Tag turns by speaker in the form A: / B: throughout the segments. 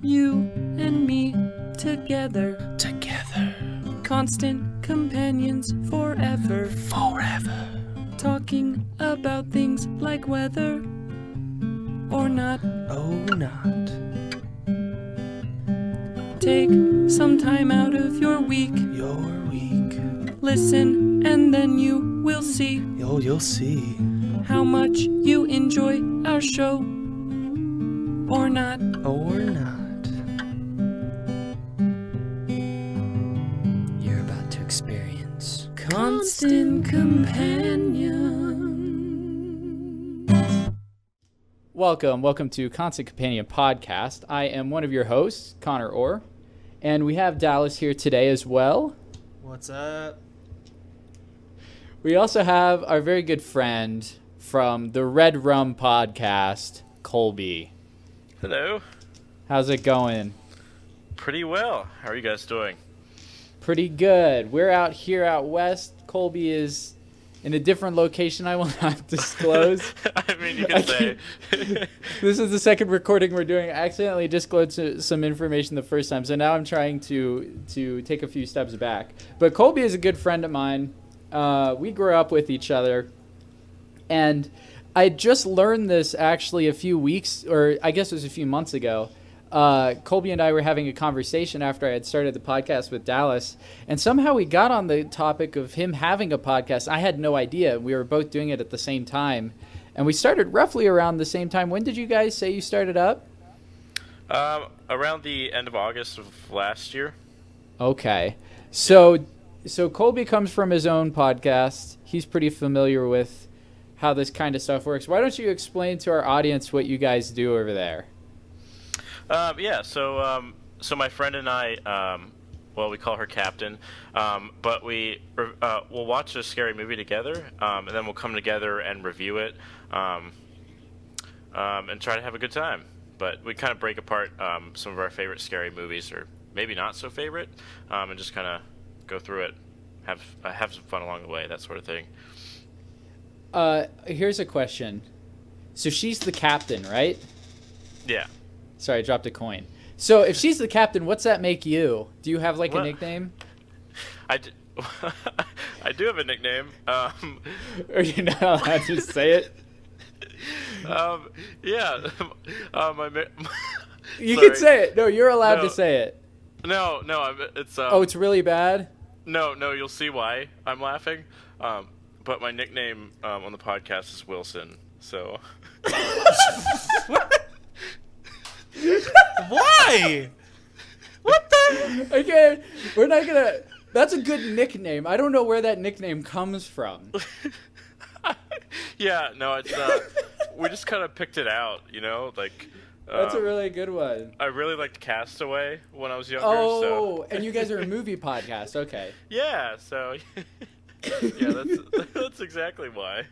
A: You and me together. Constant companions forever. Talking about things like whether or not. Take some time out of your week. Listen, and then you will see.
B: You'll see.
A: How much you enjoy our show. Or not. You're about to experience Constant Companion.
C: Welcome to Constant Companion Podcast. I am one of your hosts, Connor Orr, and we have Dallas here today as well.
B: What's up?
C: We also have our very good friend from the RedRum podcast, Colby.
D: Hello.
C: How's it going?
D: Pretty well. How are you guys doing?
C: Pretty good. We're out here out west. Colby is in a different location I will not disclose.
D: I mean, you can say.
C: This is the second recording we're doing. I accidentally disclosed some information the first time, so now I'm trying to take a few steps back. But Colby is a good friend of mine. We grew up with each other, and I just learned this actually a few weeks, or I guess it was a few months ago. Colby and I were having a conversation after I had started the podcast with Dallas, and somehow we got on the topic of him having a podcast. I had no idea. We were both doing it at the same time, and we started roughly around the same time. When did you guys say you started up?
D: Around the end of August of last year.
C: Okay. So Colby comes from his own podcast. He's pretty familiar with how this kind of stuff works. Why don't you explain to our audience what you guys do over there?
D: So my friend and I, we call her Captain, but we'll watch a scary movie together, and then we'll come together and review it, and try to have a good time. But we kind of break apart some of our favorite scary movies, or maybe not so favorite, and just kind of go through it, have some fun along the way, that sort of thing.
C: Here's a question. So she's the captain, right?
D: Yeah.
C: Sorry, I dropped a coin. So if she's the captain, what's that make you? Do you have a nickname?
D: I do have a nickname.
C: Are you not allowed to say it?
D: Yeah.
C: You can say it. No, you're allowed to say it.
D: No, it's.
C: Oh, it's really bad?
D: No, you'll see why I'm laughing. But my nickname on the podcast is Wilson, so.
B: Why? What the?
C: Okay, we're not gonna. That's a good nickname. I don't know where that nickname comes from.
D: Yeah, no, it's. We just kind of picked it out, like.
C: That's a really good one.
D: I really liked Castaway when I was younger.
C: Oh, and you guys are a movie podcast, okay.
D: Yeah, so. Yeah, that's exactly why.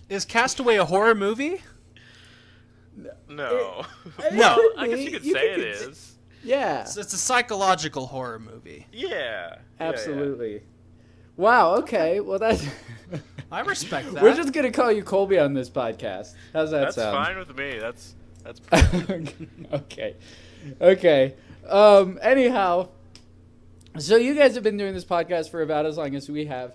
B: Is Castaway a horror movie?
D: No.
B: No.
D: I guess you could say it is.
C: Yeah.
B: It's a psychological horror movie.
D: Yeah.
C: Absolutely. Yeah. Wow, okay. Well, that's...
B: I respect that.
C: We're just going to call you Colby on this podcast. How's that sound?
D: That's fine with me. That's perfect.
C: Okay. Anyhow, so you guys have been doing this podcast for about as long as we have.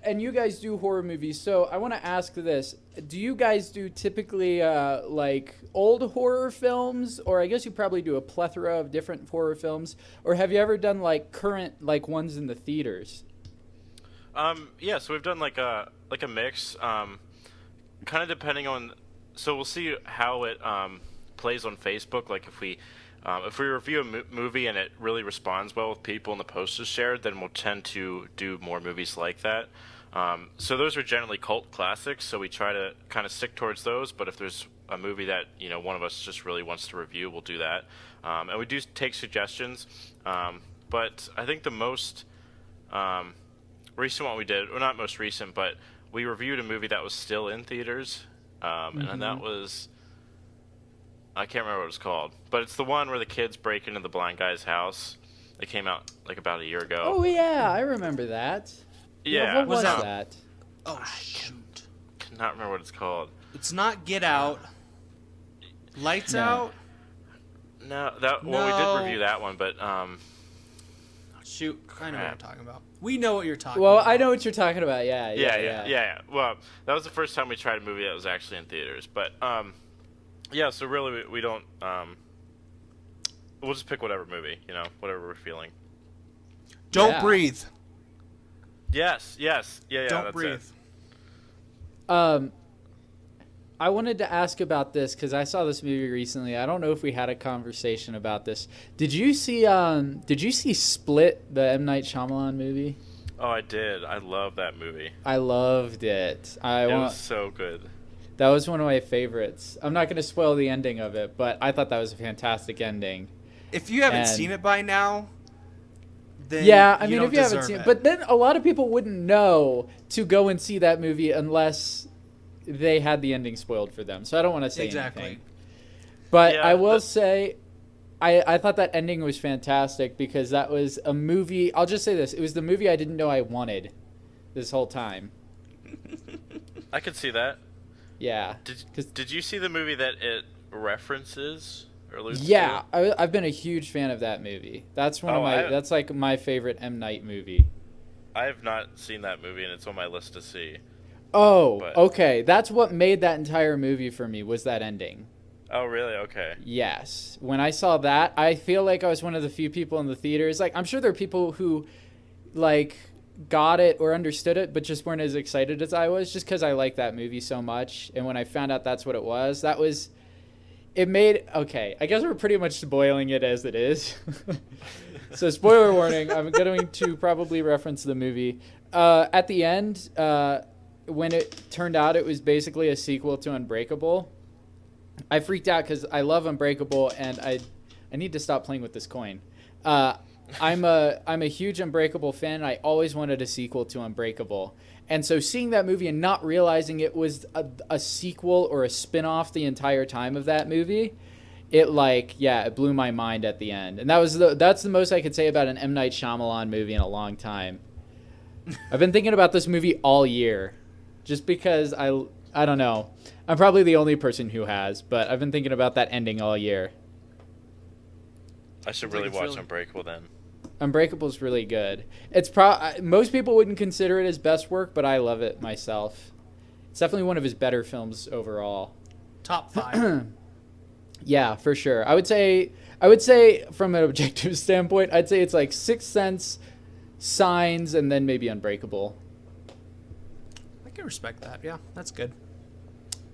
C: And you guys do horror movies, so I want to ask this. Do you guys do typically, old horror films? Or I guess you probably do a plethora of different horror films. Or have you ever done, current, ones in the theaters?
D: Yeah, so we've done, a mix. Kind of depending on... So we'll see how it plays on Facebook. Like, if we review a movie and it really responds well with people and the post is shared, then we'll tend to do more movies like that. So those are generally cult classics, so we try to kind of stick towards those. But if there's a movie that one of us just really wants to review, we'll do that. And we do take suggestions. But I think the most recent one we did, well, not most recent, but we reviewed a movie that was still in theaters, and that was... I can't remember what it's called, but it's the one where the kids break into the blind guy's house. It came out about a year ago.
C: Oh yeah, I remember that.
D: Yeah,
C: what was that?
B: Oh shoot!
D: Cannot remember what it's called.
B: It's not Get Out. Lights Out.
D: No, that well, we
B: No.
D: did review that one, but
B: Shoot, I know what I'm
D: Crap.
B: talking about. We know what you're talking
C: Well,
B: about.
C: I know what you're talking about. Yeah.
D: Well, that was the first time we tried a movie that was actually in theaters. But yeah. So really, we don't. We'll just pick whatever movie, whatever we're feeling.
B: Don't
C: Yeah.
B: breathe.
D: Yes. Yeah.
B: Don't
D: That's
B: breathe.
C: I wanted to ask about this because I saw this movie recently. I don't know if we had a conversation about this. Did you see Split, the M. Night Shyamalan movie?
D: Oh, I did. I love that movie.
C: I loved it.
D: It was so good.
C: That was one of my favorites. I'm not going to spoil the ending of it, but I thought that was a fantastic ending.
B: If you haven't
C: And-
B: seen it by now, then
C: Yeah, I mean,
B: don't
C: if you haven't
B: deserve
C: seen it.
B: it.
C: But then a lot of people wouldn't know to go and see that movie unless they had the ending spoiled for them. So I don't want to say
B: Exactly.
C: anything. But
D: Yeah,
C: I will say, I thought that ending was fantastic because that was a movie. I'll just say this. It was the movie I didn't know I wanted this whole time.
D: I could see that.
C: Yeah.
D: Did you see the movie that it references or alludes
C: Yeah,
D: to?
C: I've been a huge fan of that movie. That's one of
D: Oh,
C: my.
D: I-
C: That's like my favorite M. Night movie.
D: I have not seen that movie, and it's on my list to see.
C: Oh,
D: But-
C: okay. That's what made that entire movie for me was that ending.
D: Oh, really? Okay.
C: Yes. When I saw that, I feel like I was one of the few people in the theaters. Like, I'm sure there are people who, like, got it or understood it, but just weren't as excited as I was, just because I like that movie so much. And when I found out that's what it was, it made, okay, I guess we're pretty much spoiling it as it is. So, spoiler warning, I'm going to probably reference the movie. At the end, when it turned out it was basically a sequel to Unbreakable, I freaked out because I love Unbreakable and I need to stop playing with this coin. I'm a huge Unbreakable fan. And I always wanted a sequel to Unbreakable, and so seeing that movie and not realizing it was a sequel or a spin-off the entire time of that movie, it blew my mind at the end. And that's the most I could say about an M. Night Shyamalan movie in a long time. I've been thinking about this movie all year, just because I don't know. I'm probably the only person who has, but I've been thinking about that ending all year.
D: I should
B: Sounds like
D: really
B: it's
D: watch
B: really-
D: Unbreakable then.
C: Unbreakable's really good. It's most people wouldn't consider it his best work, but I love it myself. It's definitely one of his better films overall.
B: Top 5.
C: Yeah, for sure. I would say from an objective standpoint, I'd say it's like Sixth Sense, Signs, and then maybe Unbreakable.
B: I can respect that. Yeah, that's good.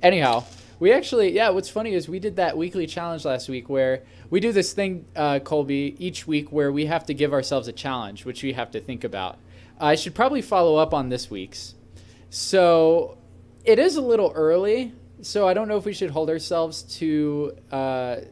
C: Anyhow, we actually, what's funny is we did that weekly challenge last week where we do this thing, Colby, each week where we have to give ourselves a challenge, which we have to think about. I should probably follow up on this week's. So it is a little early, so I don't know if we should hold ourselves to a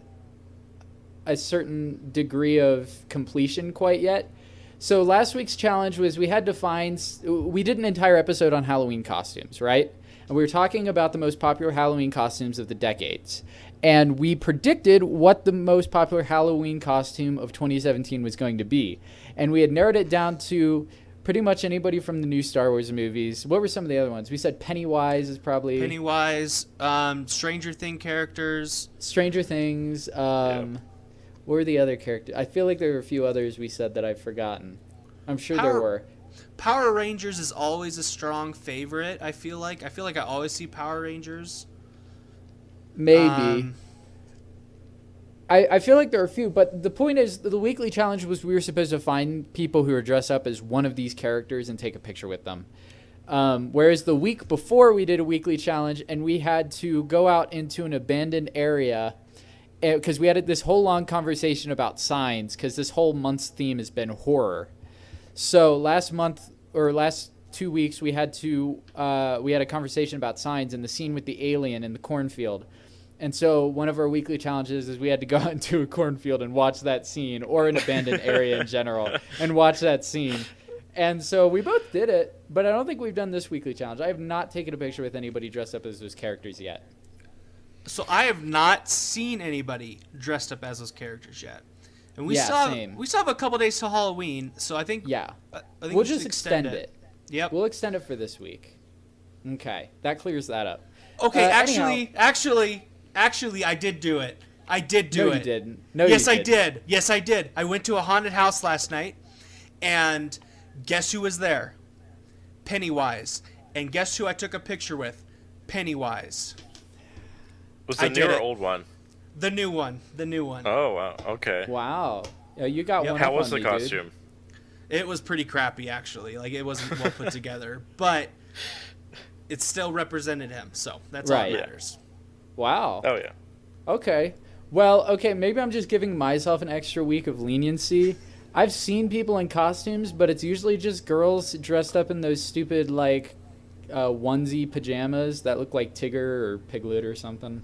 C: certain degree of completion quite yet. So last week's challenge was we did an entire episode on Halloween costumes, right? And we were talking about the most popular Halloween costumes of the decades. And we predicted what the most popular Halloween costume of 2017 was going to be. And we had narrowed it down to pretty much anybody from the new Star Wars movies. What were some of the other ones? We said Pennywise is probably...
B: Pennywise, Stranger Thing characters.
C: Stranger Things. What were the other characters? I feel like there were a few others we said that I've forgotten. I'm sure there were.
B: Power Rangers is always a strong favorite, I feel like. I always see Power Rangers.
C: Maybe. I feel like there are a few, but the point is the weekly challenge was we were supposed to find people who are dressed up as one of these characters and take a picture with them. Whereas the week before we did a weekly challenge and we had to go out into an abandoned area because we had this whole long conversation about signs because this whole month's theme has been horror. So last 2 weeks we had a conversation about signs and the scene with the alien in the cornfield. And so one of our weekly challenges is we had to go out into a cornfield and watch that scene, or an abandoned area in general, and watch that scene. And so we both did it, but I don't think we've done this weekly challenge. I have not taken a picture with anybody dressed up as those characters yet.
B: So I have not seen anybody dressed up as those characters yet. And we
C: same.
B: still have a couple days till Halloween, so I think
C: Yeah.
B: I think
C: We'll
B: we should
C: just extend it.
B: Yep.
C: We'll extend it for this week. Okay. That clears that up.
B: Okay,
C: Anyhow.
B: actually, I did do it. I did do it.
C: You didn't. No,
B: yes,
C: you
B: I
C: didn't.
B: did. Yes, I did. I went to a haunted house last night, and guess who was there? Pennywise. And guess who I took a picture with? Pennywise.
D: Was
B: I
D: the
B: did
D: new or
B: it.
D: old one?
B: The new one. The new one.
D: Oh wow. Okay.
C: Wow. Yeah, you got one.
D: How
C: up
D: was
C: on
D: the
C: me,
D: costume?
B: It was pretty crappy, actually. Like, it wasn't well put together. But it still represented him, so that's all
C: Right.
B: that matters.
C: Wow.
D: Oh yeah.
C: Okay. Well, okay, maybe I'm just giving myself an extra week of leniency. I've seen people in costumes, but it's usually just girls dressed up in those stupid, like, onesie pajamas that look like Tigger or Piglet or something.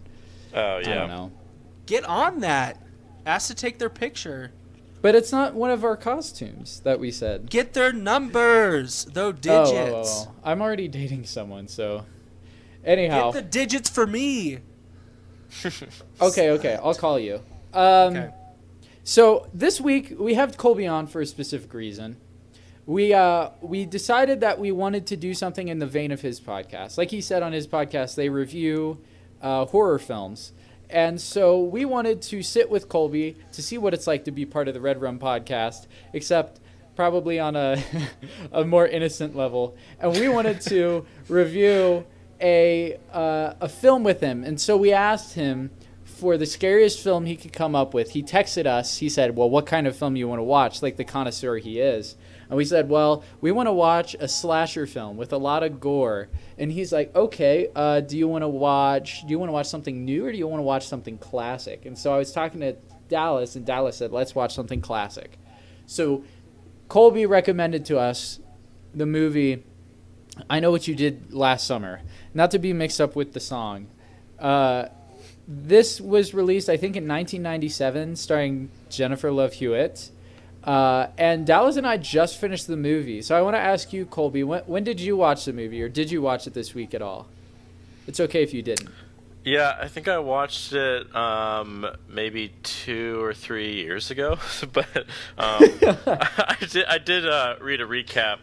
D: Oh yeah.
C: I don't know.
B: Get on that. Ask to take their picture.
C: But it's not one of our costumes that we said.
B: Get their numbers. Those digits.
C: Oh. I'm already dating someone, so... Anyhow.
B: Get the digits for me.
C: Okay, I'll call you.
B: Okay.
C: So this week we have Colby on for a specific reason. We decided that we wanted to do something in the vein of his podcast. Like he said on his podcast, they review horror films. And so we wanted to sit with Colby to see what it's like to be part of the RedRum podcast, except probably on a more innocent level. And we wanted to review a film with him. And so we asked him for the scariest film he could come up with. He texted us. He said, well, what kind of film you want to watch, like the connoisseur he is. And we said, well, we want to watch a slasher film with a lot of gore. And he's like, okay, do you want to watch something new, or do you want to watch something classic? And so I was talking to Dallas, and Dallas said, let's watch something classic. So Colby recommended to us the movie I Know What You Did Last Summer, not to be mixed up with the song. This was released, I think, in 1997, starring Jennifer Love Hewitt. And Dallas and I just finished the movie. So I want to ask you, Colby, when did you watch the movie, or did you watch it this week at all? It's okay if you didn't.
D: Yeah, I think I watched it maybe 2 or 3 years ago, but I did read a recap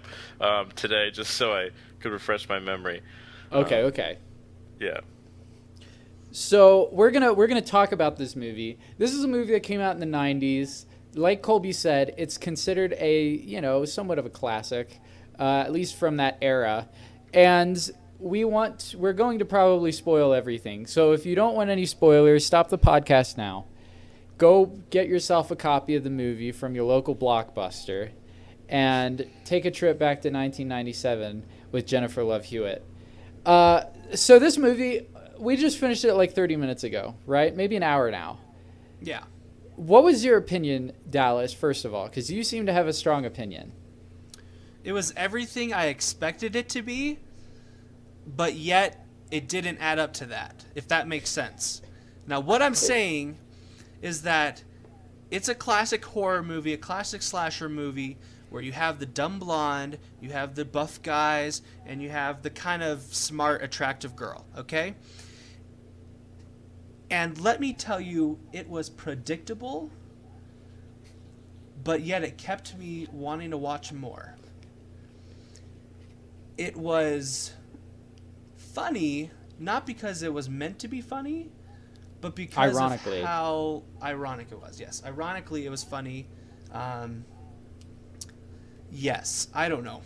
D: today just so I could refresh my memory.
C: Okay.
D: Yeah.
C: So we're gonna talk about this movie. This is a movie that came out in the 90s. Like Colby said, it's considered somewhat of a classic, at least from that era. And we're going to probably spoil everything. So if you don't want any spoilers, stop the podcast now. Go get yourself a copy of the movie from your local Blockbuster and take a trip back to 1997 with Jennifer Love Hewitt. So this movie, we just finished it like 30 minutes ago, right? Maybe an hour now.
B: Yeah.
C: What was your opinion, Dallas, first of all? Because you seem to have a strong opinion.
B: It was everything I expected it to be, but yet it didn't add up to that, if that makes sense. Now, what I'm saying is that it's a classic horror movie, a classic slasher movie, where you have the dumb blonde, you have the buff guys, and you have the kind of smart, attractive girl, okay? And let me tell you, it was predictable, but yet it kept me wanting to watch more. It was funny, not because it was meant to be funny, but because
C: Ironically.
B: of how ironic it was. Yes, ironically, it was funny. Yes, I don't know.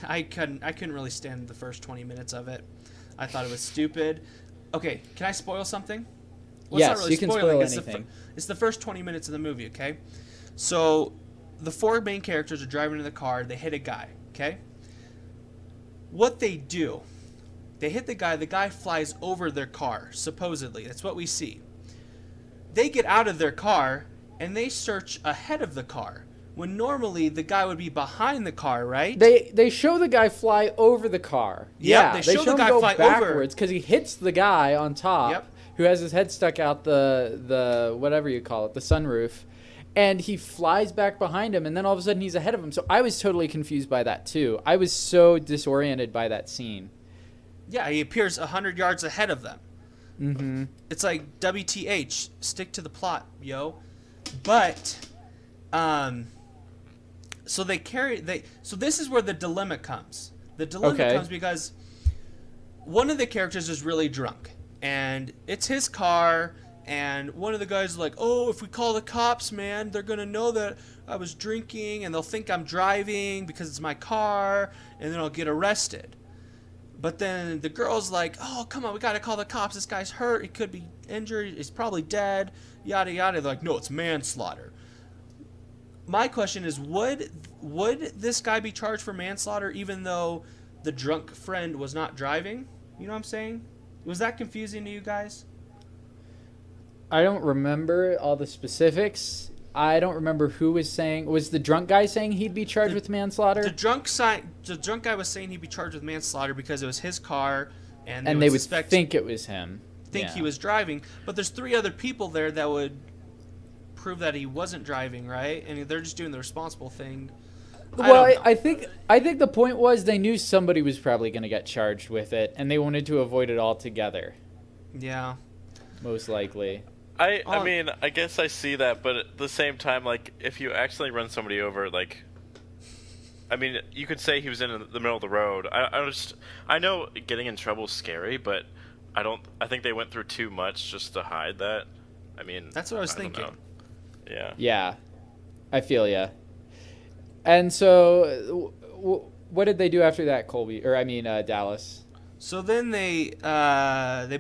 B: I couldn't really stand the first 20 minutes of it. I thought it was stupid. Okay, can I spoil something? Well, it's
C: Yes,
B: not really
C: you can
B: spoiling.
C: spoil
B: It's
C: anything.
B: it's the first 20 minutes of the movie, okay? So, the four main characters are driving in the car. They hit a guy, okay? What they do, they hit the guy flies over their car, supposedly. That's what we see. They get out of their car, and they search ahead of the car, when normally the guy would be behind the car, right?
C: They show the guy fly over the car.
B: Yep,
C: Yeah,
B: they show the
C: him
B: guy
C: go
B: fly over.
C: backwards because he hits the guy on top,
B: Yep.
C: who has his head stuck out the whatever you call it, the sunroof, and he flies back behind him, and then all of a sudden he's ahead of him. So I was totally confused by that too. I was so disoriented by that scene.
B: Yeah, he appears 100 yards ahead of them.
C: Mm-hmm.
B: It's like WTH, stick to the plot, yo. But, so this is where the dilemma comes. The dilemma comes because one of the characters is really drunk, and it's his car, And one of the guys is like, oh, if we call the cops, man, they're going to know that I was drinking and they'll think I'm driving because it's my car, and then I'll get arrested. But then the girl's like, oh, come on, we got to call the cops. This guy's hurt. He could be injured. He's probably dead, yada, yada. They're like, no, it's manslaughter. My question is, would this guy be charged for manslaughter even though the drunk friend was not driving? You know what I'm saying? Was that confusing to you guys?
C: I don't remember all the specifics. I don't remember who was saying. Was the drunk guy saying he'd be charged with manslaughter?
B: The drunk guy was saying he'd be charged with manslaughter because it was his car, and
C: they would think it was him.
B: He was driving. But there's 3 other people there that would prove that he wasn't driving, right? And they're just doing the responsible thing.
C: Well, I think the point was they knew somebody was probably going to get charged with it, and they wanted to avoid it altogether.
B: Yeah,
C: most likely.
D: I mean, I guess I see that, but at the same time, like, if you accidentally run somebody over, like, I mean, you could say he was in the middle of the road. I know getting in trouble is scary, but I think they went through too much just to hide that. I mean,
B: that's what I was thinking.
D: Yeah.
C: Yeah, I feel ya. And so, what did they do after that, Colby? Or I mean, Dallas.
B: So then they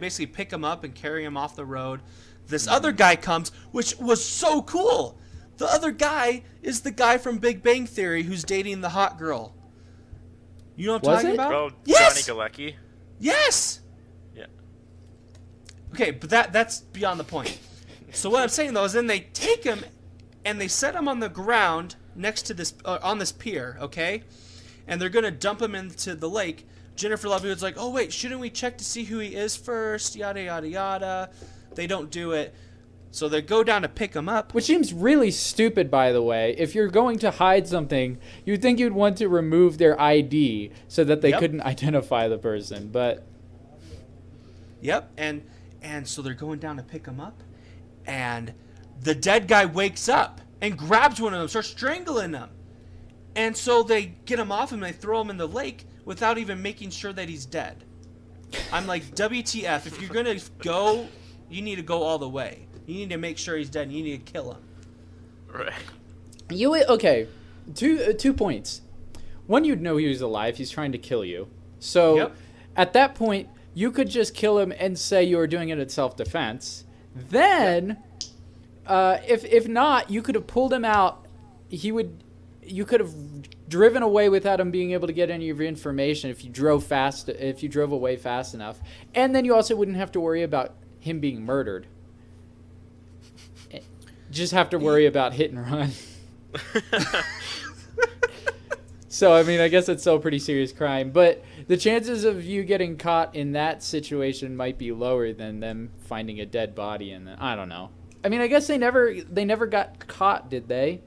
B: basically pick him up and carry him off the road. This other guy comes, which was so cool. The other guy is the guy from Big Bang Theory who's dating the hot girl. You know what I'm talking about?
D: Oh,
B: Yes!
D: Johnny Galecki?
B: Yes!
D: Yeah.
B: Okay, but that's beyond the point. So what I'm saying, though, is then they take him and they set him on the ground next to this, on this pier, okay? And they're going to dump him into the lake. Jennifer Love Hewitt's like, oh, wait, shouldn't we check to see who he is first? Yada, yada, yada. They don't do it. So they go down to pick him up.
C: Which seems really stupid, by the way. If you're going to hide something, you'd think you'd want to remove their ID so that they couldn't identify the person. But
B: Yep, and so they're going down to pick him up, and the dead guy wakes up and grabs one of them, starts strangling him. And so they get him off him and they throw him in the lake without even making sure that he's dead. I'm like, WTF, if you're going to go, you need to go all the way. You need to make sure he's dead and you need to kill him.
D: Right.
C: Okay, 2 points. One, you'd know he was alive. He's trying to kill you. So at that point, you could just kill him and say you were doing it in self-defense. Then, if not, you could have pulled him out. You could have driven away without him being able to get any of your information if you drove away fast enough. And then you also wouldn't have to worry about him being murdered. Just have to worry about hit and run. So, I mean, I guess it's still a pretty serious crime. But the chances of you getting caught in that situation might be lower than them finding a dead body. And I don't know. I mean, I guess they never got caught, did they?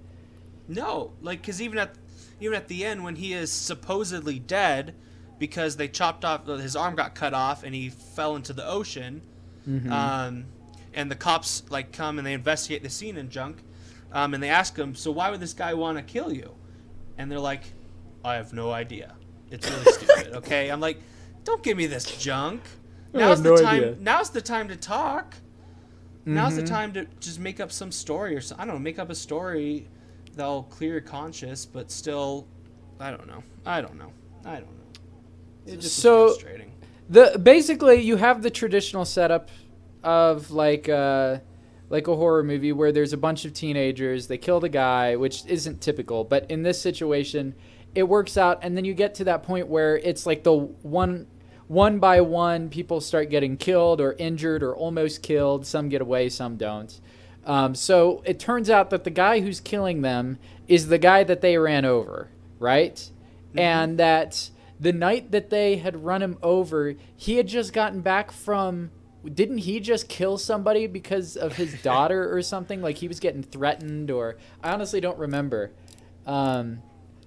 B: No, like, because even at the end when he is supposedly dead because they chopped off, his arm got cut off and he fell into the ocean. Mm-hmm. And the cops like come and they investigate the scene and junk, and they ask him, so why would this guy want to kill you? And they're like, I have no idea. It's really stupid. Okay, I'm like, don't give me this junk. Now's the time to talk. Mm-hmm. Now's the time to just make up some story or something. I don't know, make up a story that'll clear your conscience, but still, I don't know. It just was frustrating.
C: Basically you have the traditional setup of like a horror movie where there's a bunch of teenagers, they kill the guy, which isn't typical, but in this situation it works out, and then you get to that point where it's like the one by one people start getting killed or injured or almost killed. Some get away, some don't. So it turns out that the guy who's killing them is the guy that they ran over, right? Mm-hmm. And that the night that they had run him over, he had just gotten back from... Didn't he just kill somebody because of his daughter or something? Like he was getting threatened, or I honestly don't remember.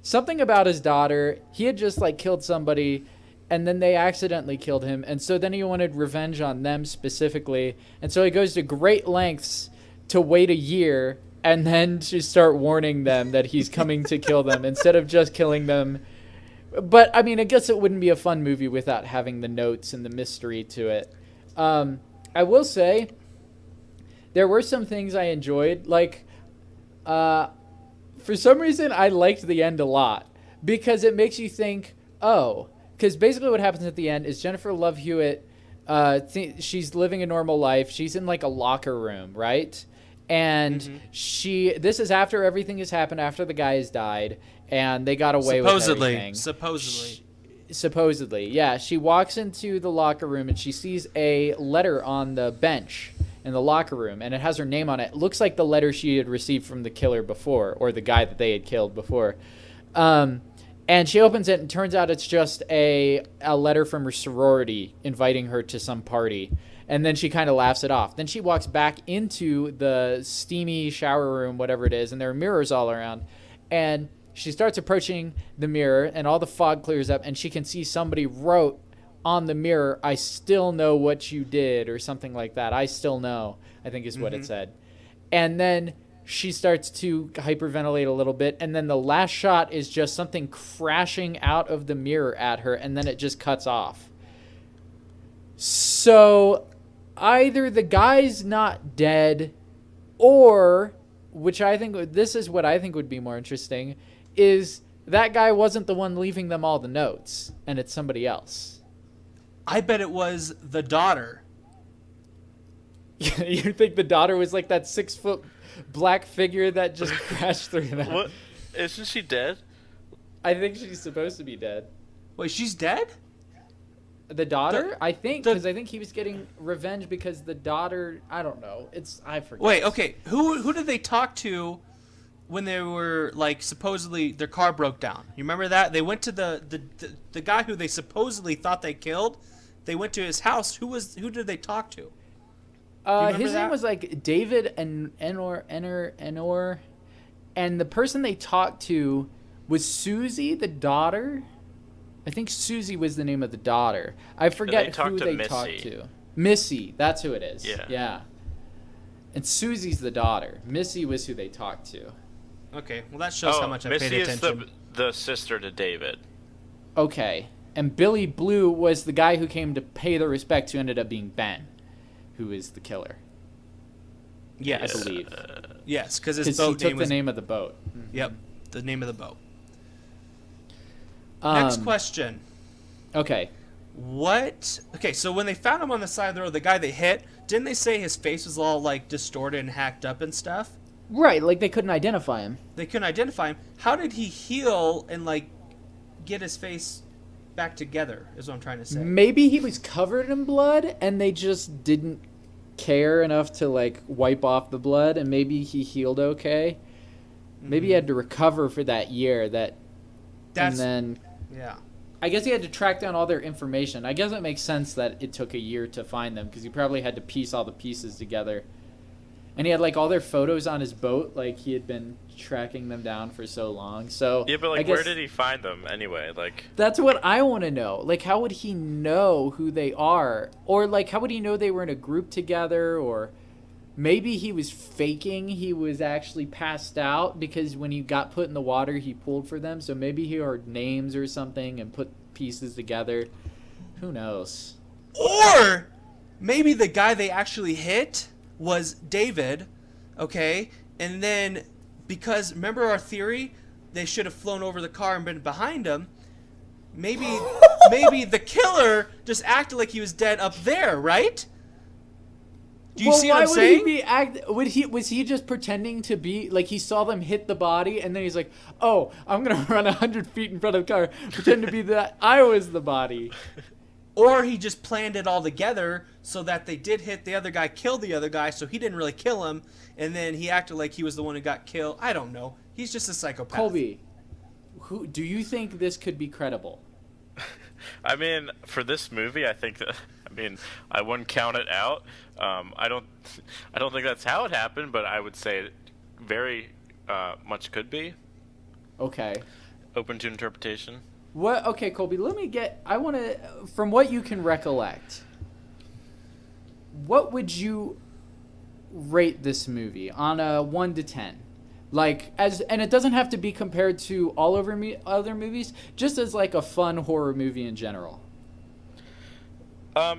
C: Something about his daughter. He had just like killed somebody, and then they accidentally killed him. And so then he wanted revenge on them specifically. And so he goes to great lengths to wait a year and then to start warning them that he's coming to kill them instead of just killing them. But I mean, I guess it wouldn't be a fun movie without having the notes and the mystery to it. I will say there were some things I enjoyed. Like, for some reason, I liked the end a lot because it makes you think, oh, because basically what happens at the end is Jennifer Love Hewitt, she's living a normal life. She's in like a locker room, right? And this is after everything has happened, after the guy has died, and they got away with everything. Supposedly, yeah. She walks into the locker room and she sees a letter on the bench in the locker room, and it has her name on it. It looks like the letter she had received from the killer before, or the guy that they had killed before. And she opens it, and turns out it's just a letter from her sorority inviting her to some party. And then she kind of laughs it off. Then she walks back into the steamy shower room, whatever it is, and there are mirrors all around. And she starts approaching the mirror, and all the fog clears up, and she can see somebody wrote on the mirror, "I still know what you did," or something like that. "I still know," I think is what it said. And then she starts to hyperventilate a little bit, and then the last shot is just something crashing out of the mirror at her, and then it just cuts off. So either the guy's not dead, or, which I think, this is what I think would be more interesting, is that guy wasn't the one leaving them all the notes, and it's somebody else.
B: I bet it was the daughter.
C: You think the daughter was like that 6-foot black figure that just crashed through them?
D: What? Isn't she dead?
C: I think she's supposed to be dead.
B: Wait, she's dead?
C: The daughter? I think, because I think he was getting revenge because the daughter, I don't know. I forget.
B: Wait, okay. Who did they talk to when they were, like, supposedly their car broke down? You remember that? They went to the guy who they supposedly thought they killed. They went to his house. Who did they talk to?
C: His name was like David Enor, and the person they talked to was Susie, the daughter. I think Susie was the name of the daughter. I forget who they talked to. Missy, that's who it is. Yeah. And Susie's the daughter. Missy was who they talked to.
B: Okay, well that shows how much I paid attention.
D: Missy is the sister to David.
C: Okay, and Billy Blue was the guy who came to pay the respects, who ended up being Ben, who is the killer.
B: Yes,
C: I believe.
B: Yes, because his
C: he
B: boat
C: took
B: name was
C: the name of the boat.
B: Yep, the name of the boat. Next question.
C: Okay.
B: Okay, so when they found him on the side of the road, the guy they hit, didn't they say his face was all like distorted and hacked up and stuff?
C: Right, like they couldn't identify him.
B: They couldn't identify him. How did he heal and like get his face back together? Is what I'm trying to say.
C: Maybe he was covered in blood and they just didn't care enough to like wipe off the blood, and maybe he healed okay. Maybe he had to recover for that year. And then
B: yeah.
C: I guess he had to track down all their information. I guess it makes sense that it took a year to find them, because he probably had to piece all the pieces together. And he had like all their photos on his boat, like he had been tracking them down for so long. So
D: yeah, but like, where did he find them anyway? Like,
C: that's what I want to know. Like, how would he know who they are? Or like, how would he know they were in a group together? Or maybe he was faking he was actually passed out, because when he got put in the water, he pulled for them. So maybe he heard names or something and put pieces together. Who knows?
B: Or maybe the guy they actually hit was David, okay? And then, because, remember our theory? They should have flown over the car and been behind him. Maybe the killer just acted like he was dead up there, right? Do you see what I'm saying?
C: Was he just pretending to be, like, he saw them hit the body, and then he's like, oh, I'm going to run 100 feet in front of the car, pretend to be that I was the body.
B: Or he just planned it all together so that they did hit the other guy, kill the other guy, so he didn't really kill him, and then he acted like he was the one who got killed. I don't know. He's just a psychopath.
C: Colby, do you think this could be credible?
D: I mean, for this movie, I think that, I wouldn't count it out. I don't think that's how it happened, but I would say very much could be.
C: Okay.
D: Open to interpretation.
C: What? Okay, Colby, I want to, from what you can recollect, what would you rate this movie on a 1 to 10? Like, and it doesn't have to be compared to all over other movies, just as like a fun horror movie in general.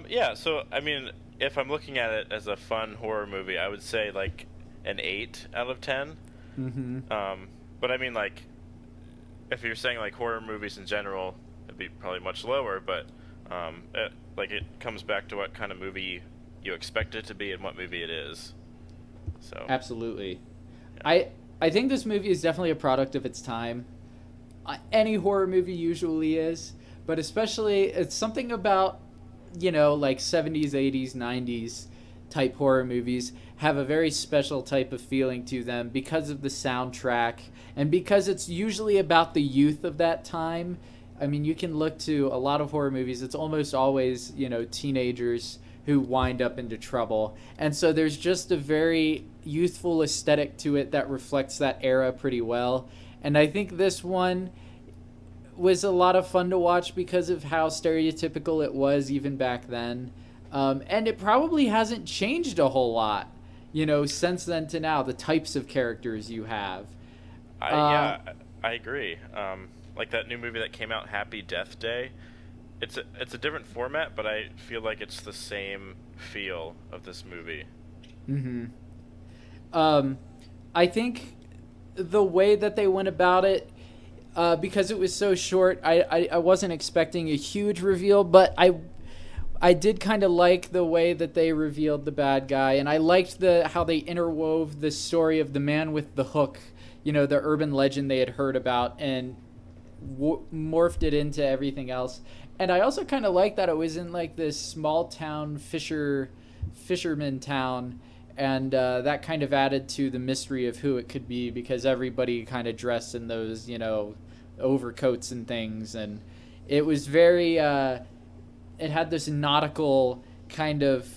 D: Yeah, so, if I'm looking at it as a fun horror movie, I would say like an 8 out of 10. But I mean, like, if you're saying like horror movies in general, it'd be probably much lower. But it comes back to what kind of movie you expect it to be and what movie it is. So
C: Absolutely.
D: Yeah.
C: I think this movie is definitely a product of its time. Any horror movie usually is, but especially it's something about, like 70s, 80s, 90s type horror movies have a very special type of feeling to them because of the soundtrack and because it's usually about the youth of that time. I mean, you can look to a lot of horror movies. It's almost always, teenagers who wind up into trouble. And so there's just a very youthful aesthetic to it that reflects that era pretty well. And I think this one was a lot of fun to watch because of how stereotypical it was even back then. And it probably hasn't changed a whole lot, since then to now, the types of characters you have.
D: I agree. Like that new movie that came out, Happy Death Day. It's a different format, but I feel like it's the same feel of this movie.
C: I think the way that they went about it, because it was so short, I wasn't expecting a huge reveal, but I did kind of like the way that they revealed the bad guy, and I liked how they interwove the story of the man with the hook, the urban legend they had heard about, and morphed it into everything else. And I also kind of like that it was in like this small town fisherman town, and that kind of added to the mystery of who it could be because everybody kind of dressed in those, overcoats and things, and it was very it had this nautical kind of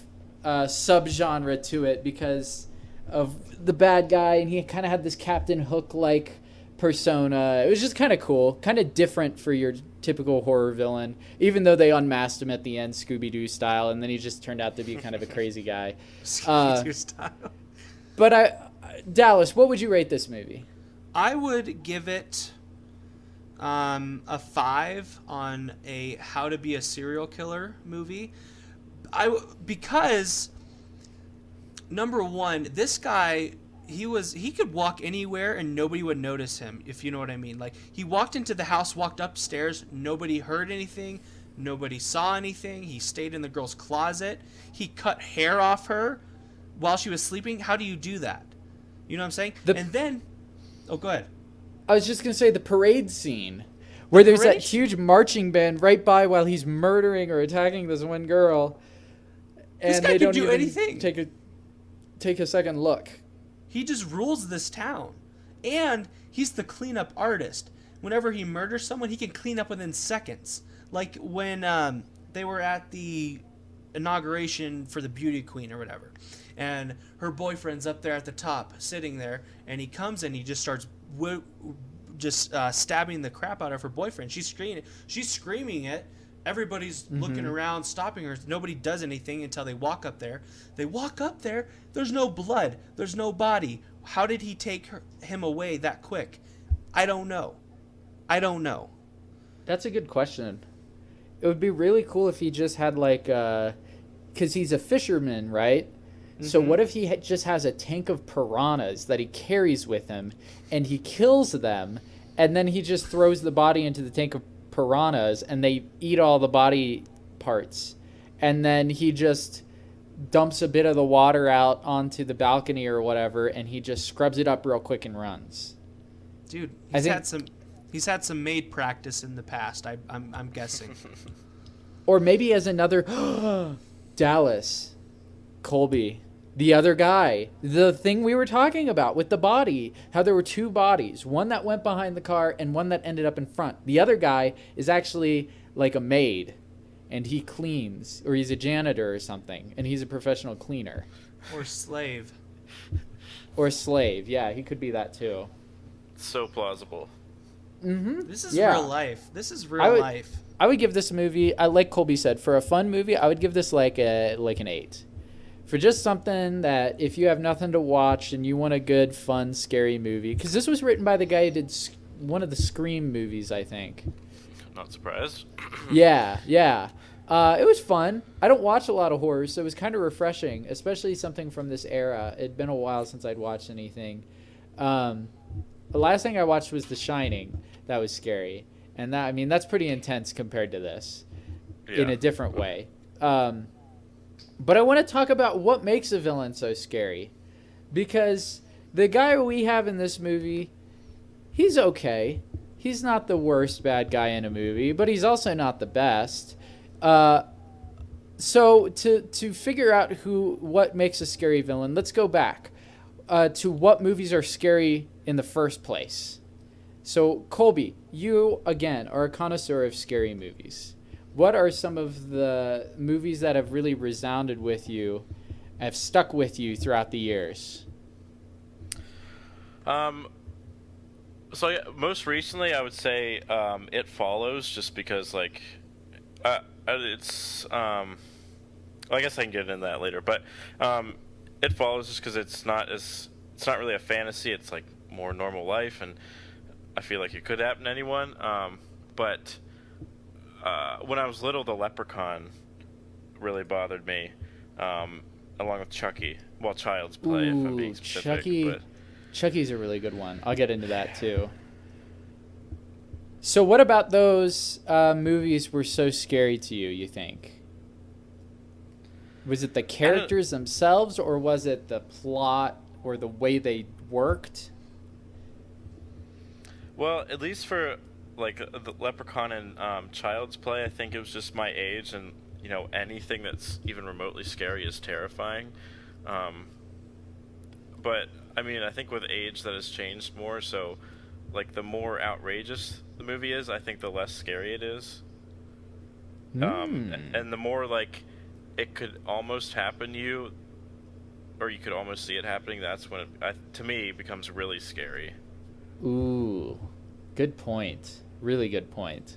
C: subgenre to it because of the bad guy, and he kind of had this Captain Hook like persona. It was just kind of cool, kind of different for your typical horror villain, even though they unmasked him at the end Scooby-Doo style, and then he just turned out to be kind of a crazy guy.
B: Scooby-Doo style.
C: But Dallas, what would you rate this movie?
B: I would give it a 5 on a How to Be a Serial Killer movie. Because number one, this guy, he could walk anywhere and nobody would notice him, if you know what I mean. Like, he walked into the house, walked upstairs, nobody heard anything, nobody saw anything. He stayed in the girl's closet. He cut hair off her while she was sleeping. How do you do that? You know what I'm saying? And then, go ahead.
C: I was just going to say the parade scene where there's that huge marching band right by while he's murdering or attacking this one girl. And
B: this guy
C: they
B: can
C: don't
B: do
C: even
B: anything.
C: Take a second look.
B: He just rules this town. And he's the cleanup artist. Whenever he murders someone, he can clean up within seconds. Like when they were at the inauguration for the beauty queen or whatever. And her boyfriend's up there at the top, sitting there. And he comes and he just starts stabbing the crap out of her boyfriend. She's screaming it. Everybody's looking around, stopping her. Nobody does anything until they walk up there. They walk up there. There's no blood. There's no body. How did he take him away that quick? I don't know.
C: That's a good question. It would be really cool if he just had like, because he's a fisherman, right? So what if he just has a tank of piranhas that he carries with him, and he kills them, and then he just throws the body into the tank of piranhas, and they eat all the body parts, and then he just dumps a bit of the water out onto the balcony or whatever, and he just scrubs it up real quick and runs.
B: Dude, he's had some maid practice in the past. I'm guessing.
C: Or maybe as another Dallas, Colby, the other guy, the thing we were talking about with the body, how there were two bodies, one that went behind the car and one that ended up in front. The other guy is actually like a maid, and he cleans, or he's a janitor or something, and he's a professional cleaner.
B: Or slave.
C: Or slave, yeah, he could be that too.
D: So plausible.
B: This is real life. This is real life.
C: I would give this movie, like Colby said, for a fun movie, I would give this like an 8. For just something that if you have nothing to watch and you want a good, fun, scary movie, because this was written by the guy who did one of the Scream movies, I think.
D: Not surprised.
C: Yeah. It was fun. I don't watch a lot of horror, so it was kind of refreshing, especially something from this era. It'd been a while since I'd watched anything. The last thing I watched was The Shining. That was scary, and that's pretty intense compared to this, in a different way. But I want to talk about what makes a villain so scary, because the guy we have in this movie, he's okay. He's not the worst bad guy in a movie, but he's also not the best. So to figure out what makes a scary villain, let's go back to what movies are scary in the first place. So Colby, you again are a connoisseur of scary movies. What are some of the movies that have really resounded with you, have stuck with you throughout the years?
D: So most recently, I would say It Follows, just because it's I guess I can get into that later, but It Follows just because it's not really a fantasy. It's like more normal life, and I feel like it could happen to anyone. But when I was little, the Leprechaun really bothered me, along with Chucky. Well, Child's Play, if I'm being specific.
C: Chucky's a really good one. I'll get into that too. So what about those movies were so scary to you, you think? Was it the characters themselves, or was it the plot or the way they worked?
D: Well, at least for the Leprechaun and Child's Play, I think it was just my age, and anything that's even remotely scary is terrifying. But I think with age that has changed more, so the more outrageous the movie is, I think the less scary it is. And the more it could almost happen to you, or you could almost see it happening, that's when to me becomes really scary.
C: Ooh, good point. Really good point.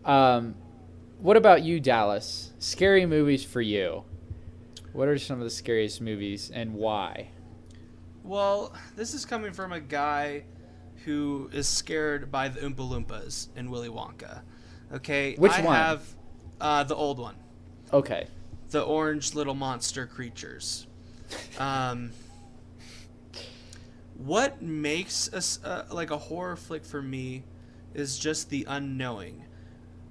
C: What about you, Dallas? Scary movies for you. What are some of the scariest movies and why?
B: Well, this is coming from a guy who is scared by the Oompa Loompas in Willy Wonka. Okay?
C: Which one?
B: I have the old one.
C: Okay.
B: The orange little monster creatures. What makes a horror flick for me is just the unknowing.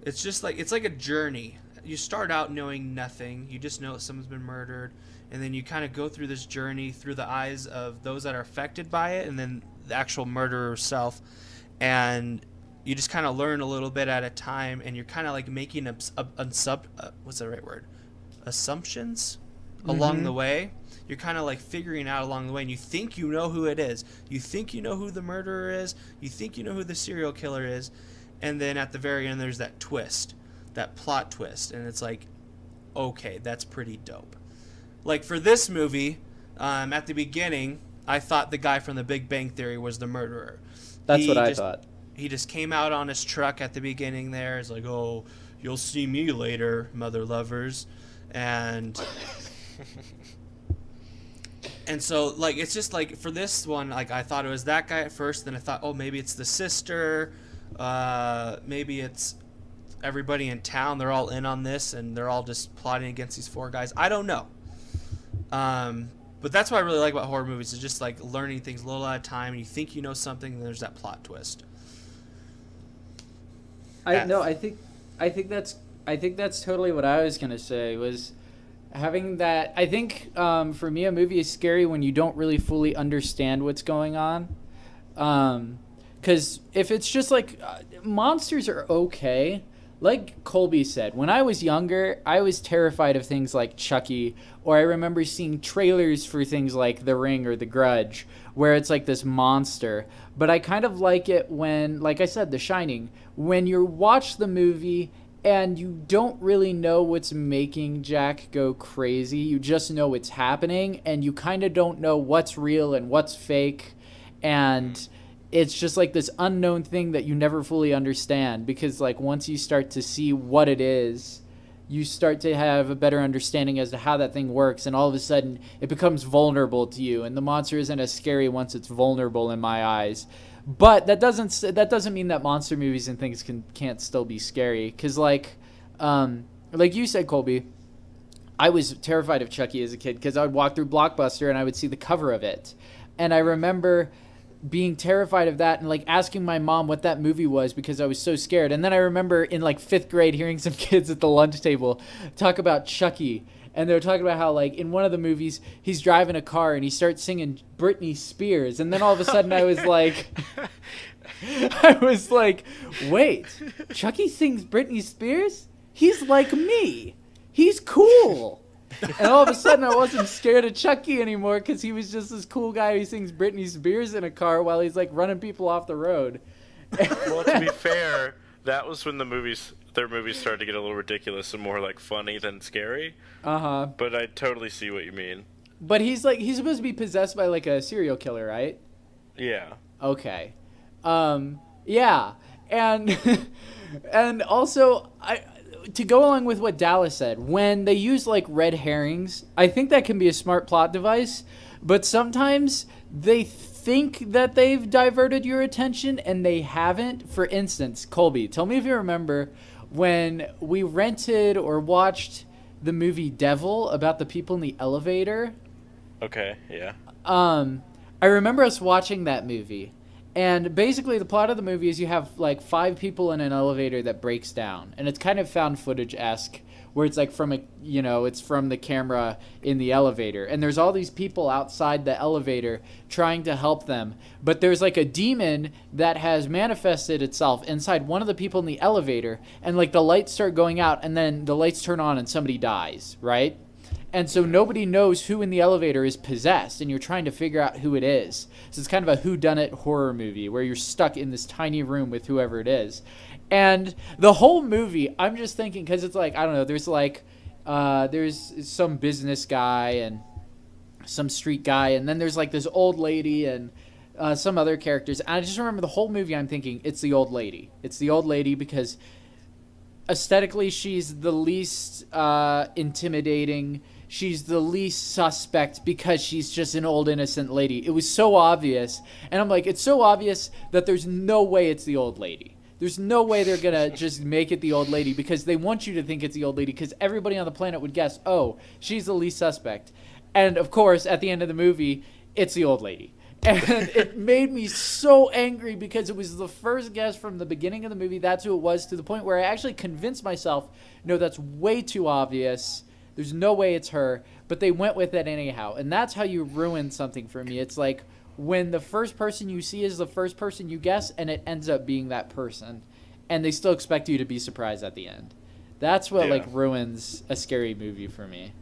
B: It's just it's like a journey. You start out knowing nothing. You just know that someone's been murdered, and then you kind of go through this journey through the eyes of those that are affected by it, and then the actual murderer herself, and you just kind of learn a little bit at a time, and you're kind of making what's the right word? Assumptions along the way. You're kind of figuring out along the way, and you think you know who it is. You think you know who the murderer is. You think you know who the serial killer is, and then at the very end, there's that twist, that plot twist, and it's okay, that's pretty dope. For this movie, at the beginning, I thought the guy from The Big Bang Theory was the murderer.
C: That's what I thought.
B: He just came out on his truck at the beginning there. It's oh, you'll see me later, mother lovers. And and so it's just for this one, I thought it was that guy at first, then I thought, oh, maybe it's the sister, maybe it's everybody in town, they're all in on this and they're all just plotting against these four guys. I don't know. But that's what I really like about horror movies, is just learning things a little at a time, and you think you know something, and there's that plot twist.
C: I think that's totally what I was gonna say, was having that. I think for me, a movie is scary when you don't really fully understand what's going on. Because if it's just monsters are okay. Like Colby said, when I was younger, I was terrified of things like Chucky, or I remember seeing trailers for things like The Ring or The Grudge, where it's this monster. But I kind of like it when, like I said, The Shining, when you watch the movie and you don't really know what's making Jack go crazy. You just know it's happening, and you kind of don't know what's real and what's fake, and it's just this unknown thing that you never fully understand, because once you start to see what it is, you start to have a better understanding as to how that thing works, and all of a sudden it becomes vulnerable to you, and the monster isn't as scary once it's vulnerable in my eyes. But that doesn't mean that monster movies and things can't still be scary, because like you said, Colby, I was terrified of Chucky as a kid because I would walk through Blockbuster and I would see the cover of it. And I remember being terrified of that and like asking my mom what that movie was because I was so scared. And then I remember in like 5th grade hearing some kids at the lunch table talk about Chucky. And they were talking about how like in one of the movies he's driving a car and he starts singing Britney Spears. And then all of a sudden I was like, wait, Chucky sings Britney Spears? He's like me. He's cool. And all of a sudden I wasn't scared of Chucky anymore because he was just this cool guy who sings Britney Spears in a car while he's like running people off the road.
D: Well, to be fair, that was when their movies started to get a little ridiculous and more like funny than scary.
C: Uh-huh.
D: But I totally see what you mean.
C: But he's supposed to be possessed by like a serial killer, right?
D: Yeah.
C: Okay. Yeah. And and also to go along with what Dallas said, when they use like red herrings, I think that can be a smart plot device, but sometimes they think that they've diverted your attention and they haven't. For instance, Colby, tell me if you remember when we rented or watched the movie Devil about the people in the elevator.
D: Okay, yeah.
C: I remember us watching that movie. And basically the plot of the movie is you have like 5 people in an elevator that breaks down. And it's kind of found footage-esque where it's like it's from the camera in the elevator. And there's all these people outside the elevator trying to help them. But there's like a demon that has manifested itself inside one of the people in the elevator. And like the lights start going out and then the lights turn on and somebody dies, right? And so nobody knows who in the elevator is possessed, and you're trying to figure out who it is. So it's kind of a whodunit horror movie where you're stuck in this tiny room with whoever it is. And the whole movie, I'm just thinking, because it's like, I don't know, there's some business guy and some street guy, and then there's like this old lady and some other characters. And I just remember the whole movie I'm thinking, it's the old lady. It's the old lady because aesthetically she's the least intimidating. She's the least suspect because she's just an old innocent lady. It was so obvious. And I'm like, it's so obvious that there's no way it's the old lady. There's no way they're going to just make it the old lady because they want you to think it's the old lady because everybody on the planet would guess, oh, she's the least suspect. And of course, at the end of the movie, it's the old lady. And it made me so angry because it was the first guess from the beginning of the movie. That's who it was, to the point where I actually convinced myself, no, that's way too obvious. There's no way it's her, but they went with it anyhow. And that's how you ruin something for me. It's like when the first person you see is the first person you guess, and it ends up being that person, and they still expect you to be surprised at the end. That's what like ruins a scary movie for me.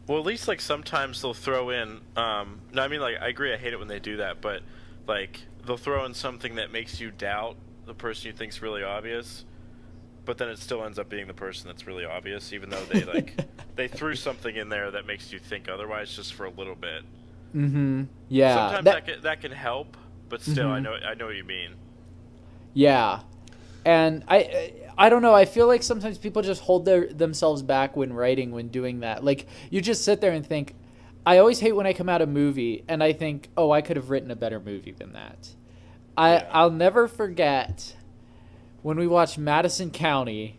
D: Well, at least like sometimes they'll throw in. No, I mean like I agree. I hate it when they do that, but like they'll throw in something that makes you doubt the person you think's really obvious. But then it still ends up being the person that's really obvious, even though they they threw something in there that makes you think otherwise, just for a little bit.
C: Mm-hmm. Yeah.
D: Sometimes that can help, but still, I know what you mean.
C: Yeah, and I don't know. I feel like sometimes people just hold themselves back when writing, when doing that. Like you just sit there and think. I always hate when I come out a movie and I think, oh, I could have written a better movie than that. I'll never forget when we watched Madison County.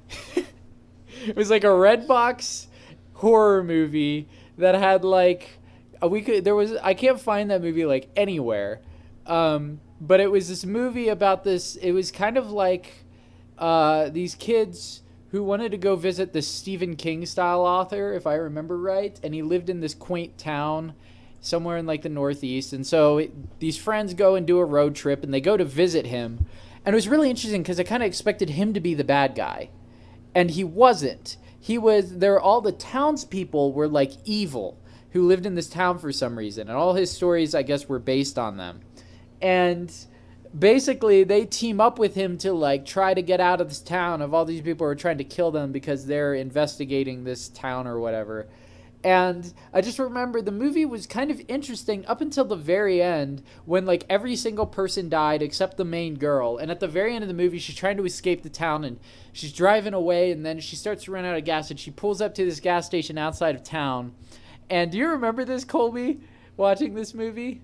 C: It was like a Redbox horror movie that had like I can't find that movie like anywhere, but it was this movie about this. It was kind of like these kids who wanted to go visit the Stephen King style author, if I remember right, and he lived in this quaint town somewhere in like the Northeast. And so these friends go and do a road trip, and they go to visit him. And it was really interesting because I kind of expected him to be the bad guy. And he wasn't. All the townspeople were like evil who lived in this town for some reason. And all his stories, I guess, were based on them. And basically they team up with him to like try to get out of this town of all these people who are trying to kill them because they're investigating this town or whatever. And I just remember the movie was kind of interesting up until the very end when like every single person died except the main girl. And at the very end of the movie, she's trying to escape the town and she's driving away, and then she starts to run out of gas and she pulls up to this gas station outside of town. And do you remember this, Colby, watching this movie?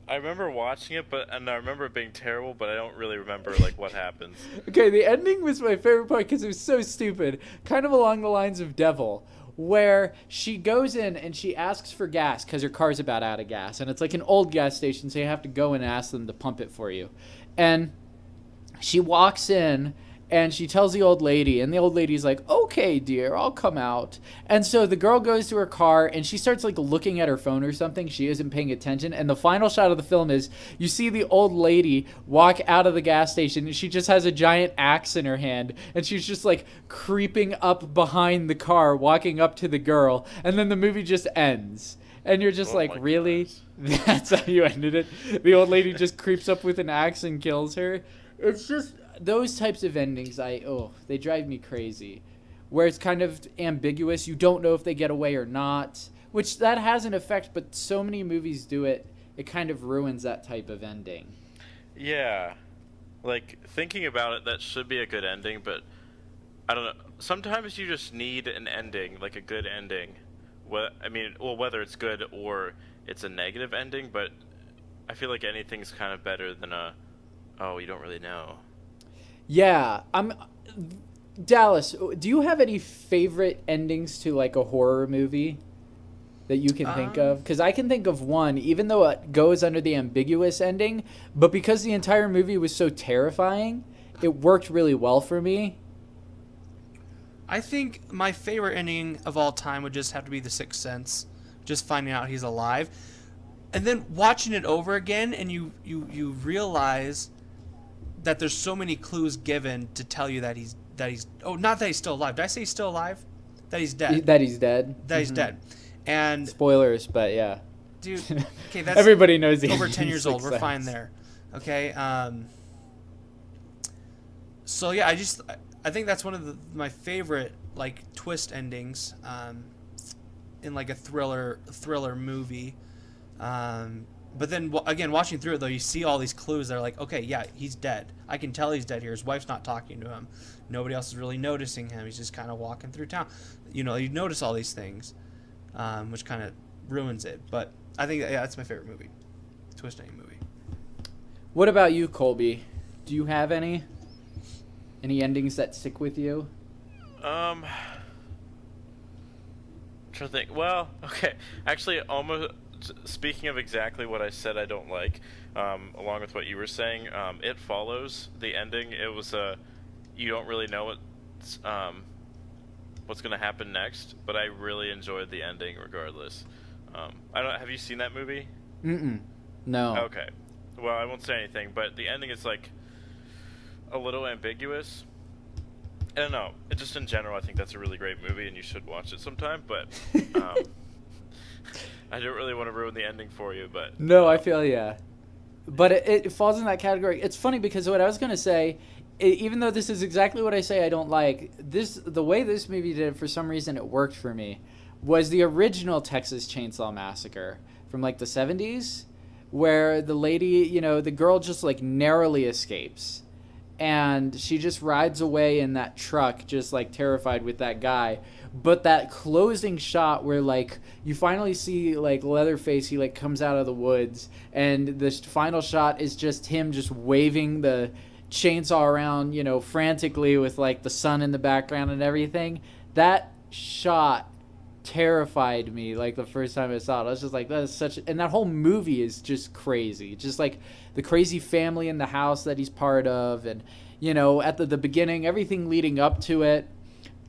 D: I remember watching it, and I remember it being terrible, but I don't really remember like what happens.
C: Okay, the ending was my favorite part because it was so stupid, kind of along the lines of Devil, where she goes in and she asks for gas because her car's about out of gas, and it's like an old gas station, so you have to go and ask them to pump it for you. And she walks in and she tells the old lady, and the old lady's like, okay, dear, I'll come out. And so the girl goes to her car and she starts like looking at her phone or something. She isn't paying attention. And the final shot of the film is you see the old lady walk out of the gas station and she just has a giant axe in her hand. And she's just like creeping up behind the car, walking up to the girl. And then the movie just ends. And you're just like, really?
D: Goodness.
C: That's how you ended it? The old lady just creeps up with an axe and kills her. It's just those types of endings, they drive me crazy. Where it's kind of ambiguous. You don't know if they get away or not. Which that has an effect, but so many movies do it. It kind of ruins that type of ending.
D: Yeah. Like, thinking about it, that should be a good ending, but I don't know. Sometimes you just need an ending, like a good ending. Whether it's good or it's a negative ending, but I feel like anything's kind of better than you don't really know.
C: Yeah, Dallas, do you have any favorite endings to like a horror movie that you can think of? Because I can think of one, even though it goes under the ambiguous ending, but because the entire movie was so terrifying, it worked really well for me.
B: I think my favorite ending of all time would just have to be The Sixth Sense, just finding out he's alive, and then watching it over again, and you realize that there's so many clues given to tell you that he's not that he's still alive. Did I say he's still alive? That he's dead.
C: That he's dead.
B: That he's dead. And
C: spoilers, but yeah.
B: Dude, okay, that's
C: everybody knows he's
B: over 10 years old. We're
C: Sense.
B: fine there. Okay. So yeah, I think that's one of my favorite like twist endings in like a thriller movie. But then again, watching through it though, you see all these clues that are like, okay, yeah, he's dead. I can tell he's dead here. His wife's not talking to him. Nobody else is really noticing him. He's just kind of walking through town. You notice all these things, which kind of ruins it. But I think that's my favorite movie, twist ending movie.
C: What about you, Colby? Do you have any endings that stick with you?
D: Trying to think. Well, okay. Actually, almost speaking of exactly what I said I don't like, along with what you were saying, It Follows, the ending, it was you don't really know what's going to happen next, but I really enjoyed the ending regardless. Have you seen that movie?
C: No.
D: Okay. Well, I won't say anything, but the ending is like a little ambiguous. I don't know. Just in general, I think that's a really great movie, and you should watch it sometime. But I don't really want to ruin the ending for you. But
C: no, I feel yeah. But it falls in that category. It's funny because what I was gonna say, even though this is exactly what I say I don't like, the way this movie did it, for some reason it worked for me, was the original Texas Chainsaw Massacre from like the 70s, where the lady, the girl just like narrowly escapes. And she just rides away in that truck, just like terrified with that guy. But that closing shot where like you finally see like Leatherface, he like comes out of the woods, and the final shot is just him just waving the chainsaw around, frantically with like the sun in the background and everything. That shot terrified me like the first time I saw it. I was just like, that is and that whole movie is just crazy. Just like the crazy family in the house that he's part of, and at the beginning, everything leading up to it.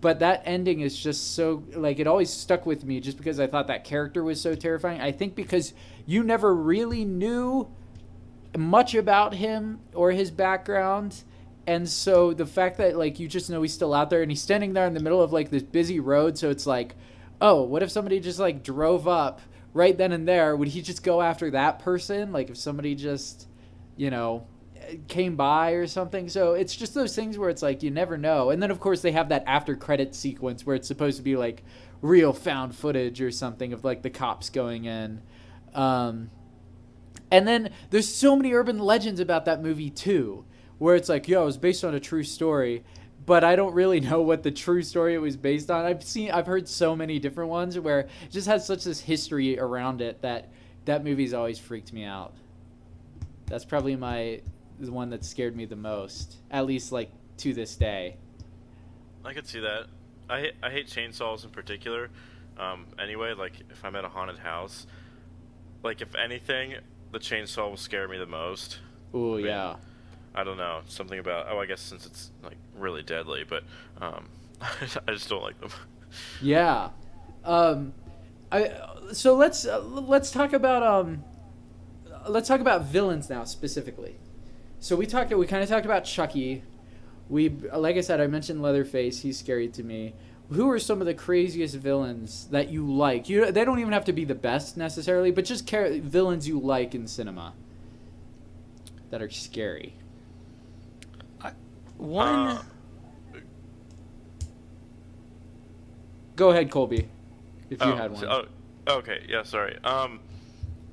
C: But that ending is just so like, it always stuck with me just because I thought that character was so terrifying. I think because you never really knew much about him or his background. And so the fact that like you just know he's still out there and he's standing there in the middle of like this busy road, so it's like, oh, what if somebody just like drove up right then and there? Would he just go after that person? Like if somebody just, came by or something. So it's just those things where it's like you never know. And then of course they have that after credit sequence where it's supposed to be like real found footage or something of like the cops going in. And then there's so many urban legends about that movie too, where it's like, yo, it was based on a true story. But I don't really know what the true story it was based on. I've heard so many different ones where it just has such this history around it that movie's always freaked me out. That's probably the one that scared me the most, at least like to this day.
D: I could see that. I hate chainsaws in particular. Anyway, like if I'm at a haunted house, like if anything, the chainsaw will scare me the most.
C: Ooh,
D: I mean,
C: yeah.
D: I don't know, something about. Oh, I guess since it's like really deadly, but I just don't like them.
C: Yeah. So let's talk about villains now specifically. So we kind of talked about Chucky. Like I said, I mentioned Leatherface. He's scary to me. Who are some of the craziest villains that you like? They don't even have to be the best necessarily, but just villains you like in cinema that are scary. Go ahead, Colby, if you had one.
D: Okay, yeah, sorry.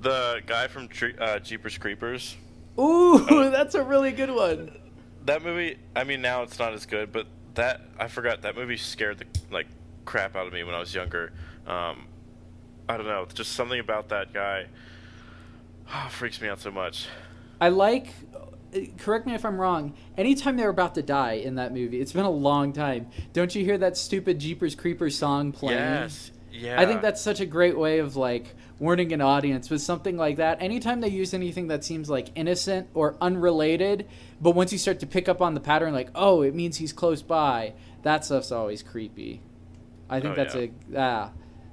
D: The guy from Jeepers Creepers.
C: Ooh, that's a really good one.
D: That movie, I mean, now it's not as good, but I forgot, that movie scared the crap out of me when I was younger. I don't know, just something about that guy freaks me out so much.
C: Correct me if I'm wrong, anytime they're about to die in that movie, it's been a long time, don't you hear that stupid Jeepers Creepers song playing?
D: Yes, yeah.
C: I think that's such a great way of warning an audience with something like that. Anytime they use anything that seems innocent or unrelated, but once you start to pick up on the pattern, oh, it means he's close by, that stuff's always creepy. I think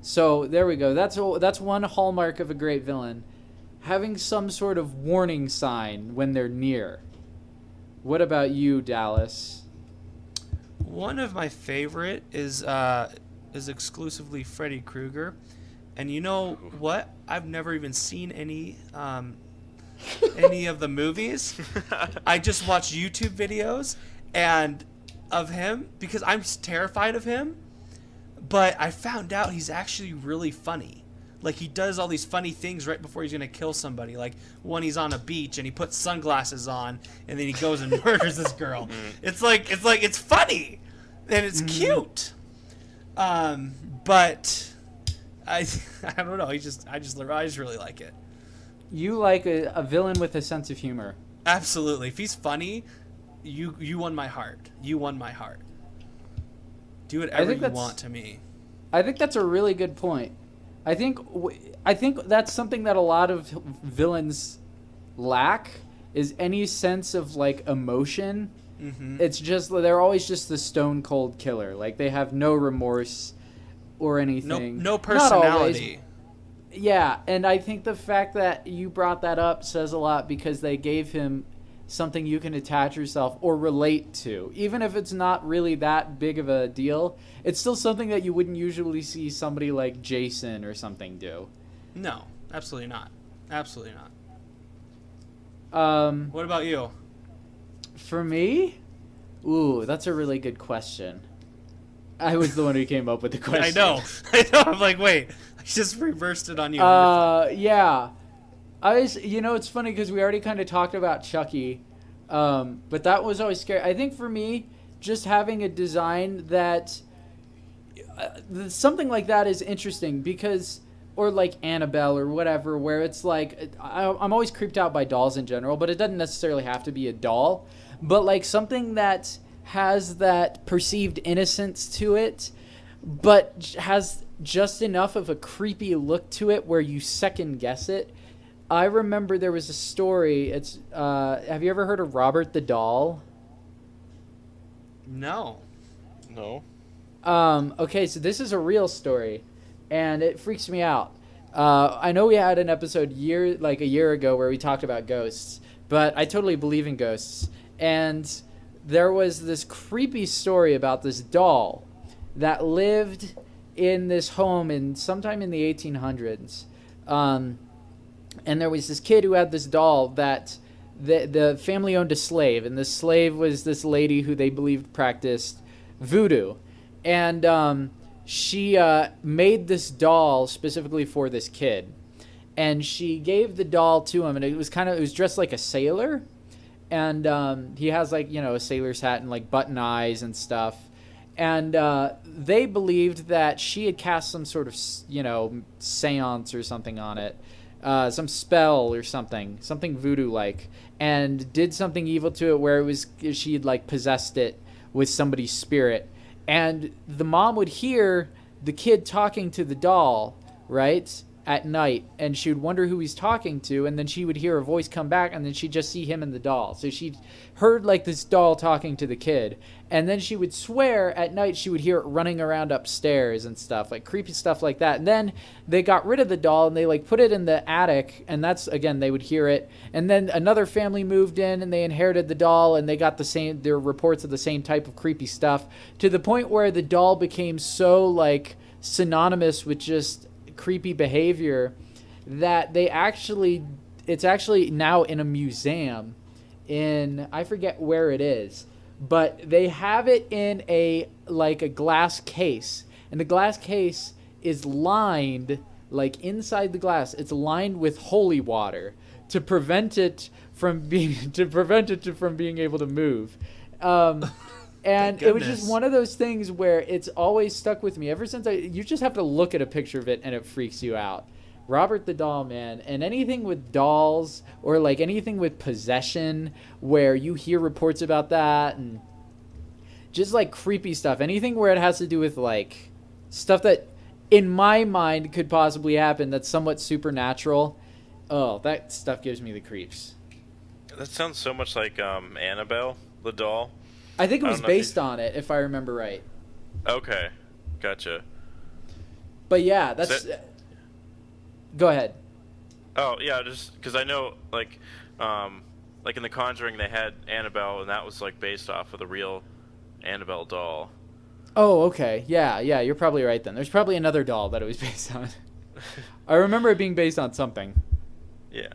C: So there we go. That's one hallmark of a great villain. Having some sort of warning sign when they're near. What about you, Dallas?
B: One of my favorite is exclusively Freddy Krueger, and you know what? I've never even seen any of the movies. I just watch YouTube videos of him because I'm terrified of him. But I found out he's actually really funny. He does all these funny things right before he's gonna kill somebody. Like when he's on a beach and he puts sunglasses on and then he goes and murders this girl. It's funny and it's cute. But I don't know. I just really like it.
C: You like a villain with a sense of humor.
B: Absolutely. If he's funny, you won my heart. You won my heart. Do whatever you want to me.
C: I think that's a really good point. I think that's something that a lot of villains lack is any sense of emotion. Mm-hmm. It's just they're always just the stone cold killer. They have no remorse or anything.
B: No personality.
C: Yeah, and I think the fact that you brought that up says a lot because they gave him something you can attach yourself or relate to. Even if it's not really that big of a deal, it's still something that you wouldn't usually see somebody like Jason or something do.
B: No, absolutely not. Absolutely not. What about you?
C: For me? Ooh, that's a really good question. I was the one who came up with the question.
B: I know. I'm like, wait, I just reversed it on you.
C: Yeah. It's funny because we already kind of talked about Chucky, but that was always scary. I think for me, just having a design that something like that is interesting because, or like Annabelle or whatever, where it's I'm always creeped out by dolls in general, but it doesn't necessarily have to be a doll, but something that has that perceived innocence to it, but has just enough of a creepy look to it where you second guess it. I remember there was a story. It's have you ever heard of Robert the Doll?
B: No.
C: Okay, so this is a real story, and it freaks me out. I know we had an episode a year ago where we talked about ghosts, but I totally believe in ghosts. And there was this creepy story about this doll that lived in this home sometime in the 1800s. And there was this kid who had this doll that the family owned a slave, and this slave was this lady who they believed practiced voodoo. And she made this doll specifically for this kid. And she gave the doll to him, and it was dressed like a sailor. And he has a sailor's hat and button eyes and stuff. And they believed that she had cast some sort of, seance or something on it. some spell or something voodoo like, and did something evil to it where she'd like possessed it with somebody's spirit, and the mom would hear the kid talking to the doll, right, at night, and she would wonder who he's talking to, and then she would hear a voice come back, and then she'd just see him and the doll. So she heard like this doll talking to the kid, and then she would swear at night she would hear it running around upstairs and stuff, like creepy stuff like that. And then they got rid of the doll and they like put it in the attic, and that's, again, they would hear it. And then another family moved in and they inherited the doll, and they got their reports of the same type of creepy stuff, to the point where the doll became so like synonymous with just creepy behavior that it's actually now in a museum in, I forget where it is, but they have it in a glass case, and the glass case is lined, like inside the glass it's lined with holy water to prevent it from being able to move. And it was just one of those things where it's always stuck with me ever since. You just have to look at a picture of it and it freaks you out. Robert the Doll, man. And anything with dolls or like anything with possession where you hear reports about that, and just like creepy stuff. Anything where it has to do with like stuff that in my mind could possibly happen that's somewhat supernatural. Oh, that stuff gives me the creeps.
D: That sounds so much like Annabelle, the doll.
C: I think it was based on it, if I remember right.
D: Okay, gotcha.
C: But yeah, that's... Go ahead.
D: Oh, yeah, just because I know, like in The Conjuring, they had Annabelle, and that was, like, based off of the real Annabelle doll.
C: Oh, okay. Yeah, you're probably right then. There's probably another doll that it was based on. I remember it being based on something.
D: Yeah.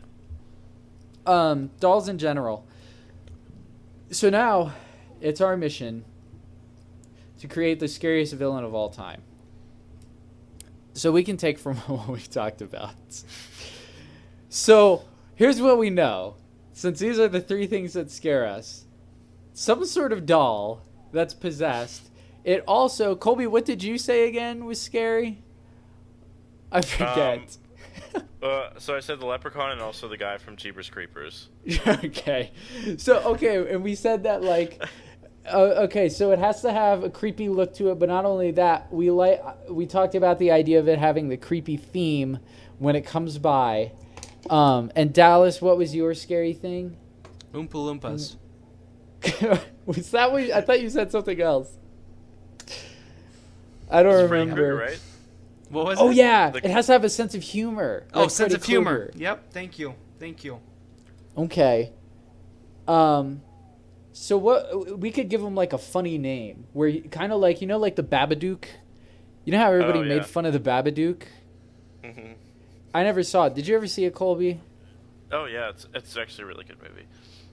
C: Dolls in general. So now... it's our mission to create the scariest villain of all time. So we can take from what we talked about. So here's what we know. Since these are the three things that scare us. Some sort of doll that's possessed. It also... Colby, what did you say again was scary? I forget.
D: So I said the leprechaun and also the guy from Jeepers Creepers.
C: Okay. And we said that like... okay, so it has to have a creepy look to it, but not only that, we talked about the idea of it having the creepy theme when it comes by. And Dallas, what was your scary thing?
B: Oompa Loompas.
C: Was that what I thought you said something else? I don't remember.
D: Krueger, right?
B: What was it?
C: Oh yeah, it has to have a sense of humor.
B: Oh,
C: like
B: sense
C: Freddy
B: of humor.
C: Krueger.
B: Yep. Thank you.
C: Okay. So what we could give him like a funny name, where kind of like like the Babadook. You know how everybody made fun of the Babadook?
D: Mm-hmm.
C: I never saw it. Did you ever see it, Colby?
D: Oh yeah, it's actually a really good movie.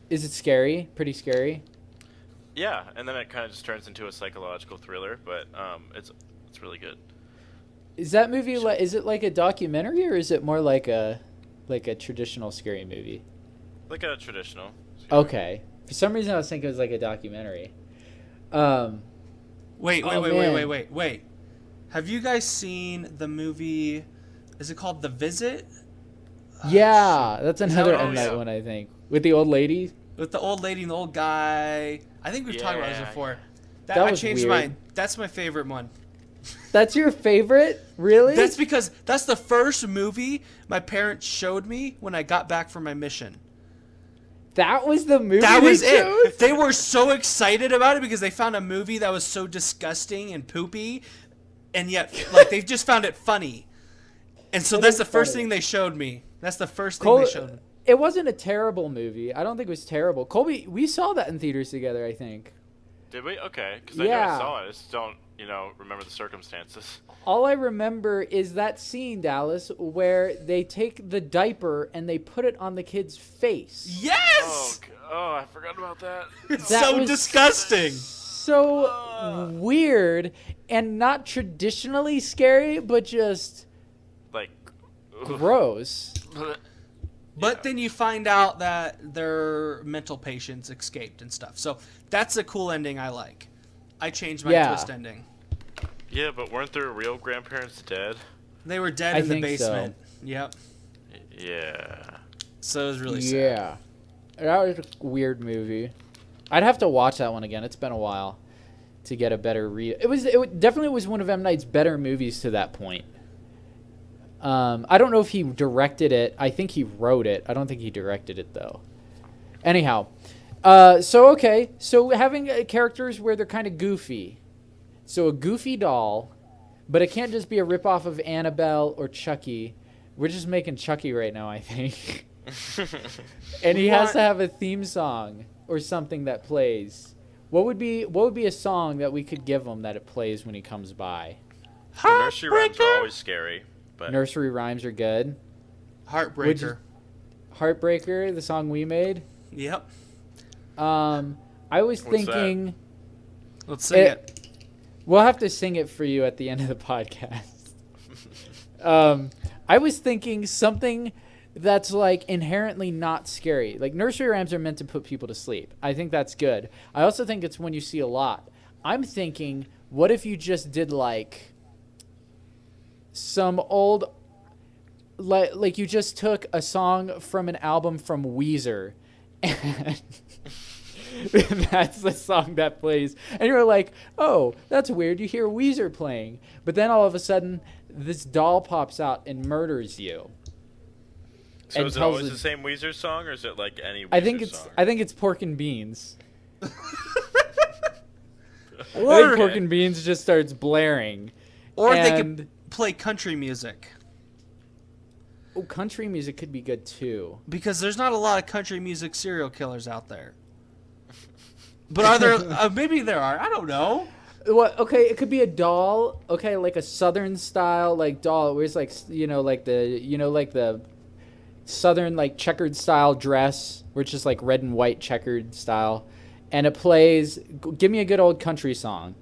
C: Is it scary? Pretty scary?
D: Yeah, and then it kind of just turns into a psychological thriller, but it's really good.
C: Is that movie is it like a documentary, or is it more like a traditional scary movie?
D: Like a traditional.
C: Okay. For some reason, I was thinking it was like a documentary.
B: Wait. Have you guys seen the movie? Is it called The Visit?
C: Yeah, that's another
B: that
C: M. Night one, I think. With the old lady?
B: With the old lady and the old guy. I think we've talked about this before.
C: That
B: I
C: was
B: changed
C: weird.
B: mine. That's my favorite one.
C: That's your favorite? Really?
B: That's because that's the first movie my parents showed me when I got back from my mission.
C: That was the movie.
B: That was
C: chose?
B: it. They were so excited about it because they found a movie that was so disgusting and poopy, and yet like they just found it funny. And so that's the first thing they showed me. That's the first thing they showed me.
C: It wasn't a terrible movie. I don't think it was terrible. Colby, we saw that in theaters together, I think.
D: Did we? Okay, because I know I saw it. I just don't, remember the circumstances.
C: All I remember is that scene, Dallas, where they take the diaper and they put it on the kid's face.
B: Yes!
D: Oh, I forgot about that.
B: It's
C: That
B: so
C: was
B: disgusting.
C: So weird and not traditionally scary, but just
D: like
C: gross.
B: But then you find out that their mental patients escaped and stuff. So that's a cool ending I like. I changed my twist ending.
D: Yeah, but weren't their real grandparents dead?
B: They were dead
C: I
B: in the
C: think
B: basement.
C: so.
B: Yep.
D: Yeah.
B: So it was really sad.
C: Yeah. That was a weird movie. I'd have to watch that one again. It's been a while to get a better read. It definitely was one of M. Night's better movies to that point. I don't know if he directed it. I think he wrote it. I don't think he directed it, though. Anyhow. So having characters where they're kind of goofy. So a goofy doll, but it can't just be a ripoff of Annabelle or Chucky. We're just making Chucky right now, I think. And he has to have a theme song or something that plays. What would be a song that we could give him that it plays when he comes by?
D: Well, nursery rhymes are always scary, but
C: Nursery rhymes are good.
B: Heartbreaker.
C: Heartbreaker, the song we made.
B: Yep.
C: I was
D: What's
C: thinking
B: Let's sing it.
C: we'll have to sing it for you at the end of the podcast. I was thinking something that's like inherently not scary. Like nursery rhymes are meant to put people to sleep. I think that's good. I also think it's one you see a lot. I'm thinking, what if you just did like some old, like you just took a song from an album from Weezer, and that's the song that plays, and you're like, oh, that's weird. You hear Weezer playing, but then all of a sudden, this doll pops out and murders you.
D: So is it always the same Weezer song, or is it like any Weezer song?
C: I think it's Pork and Beans. I
B: Or
C: think Pork and Beans just starts blaring.
B: they could play country music.
C: Oh, country music could be good too.
B: Because there's not a lot of country music serial killers out there. But are there? Maybe there are. I don't know.
C: What? Okay, it could be a doll. Okay, like a Southern style like doll. Where it's like like the Southern like checkered style dress, where it's just like red and white checkered style, and it plays. Give me a good old country song.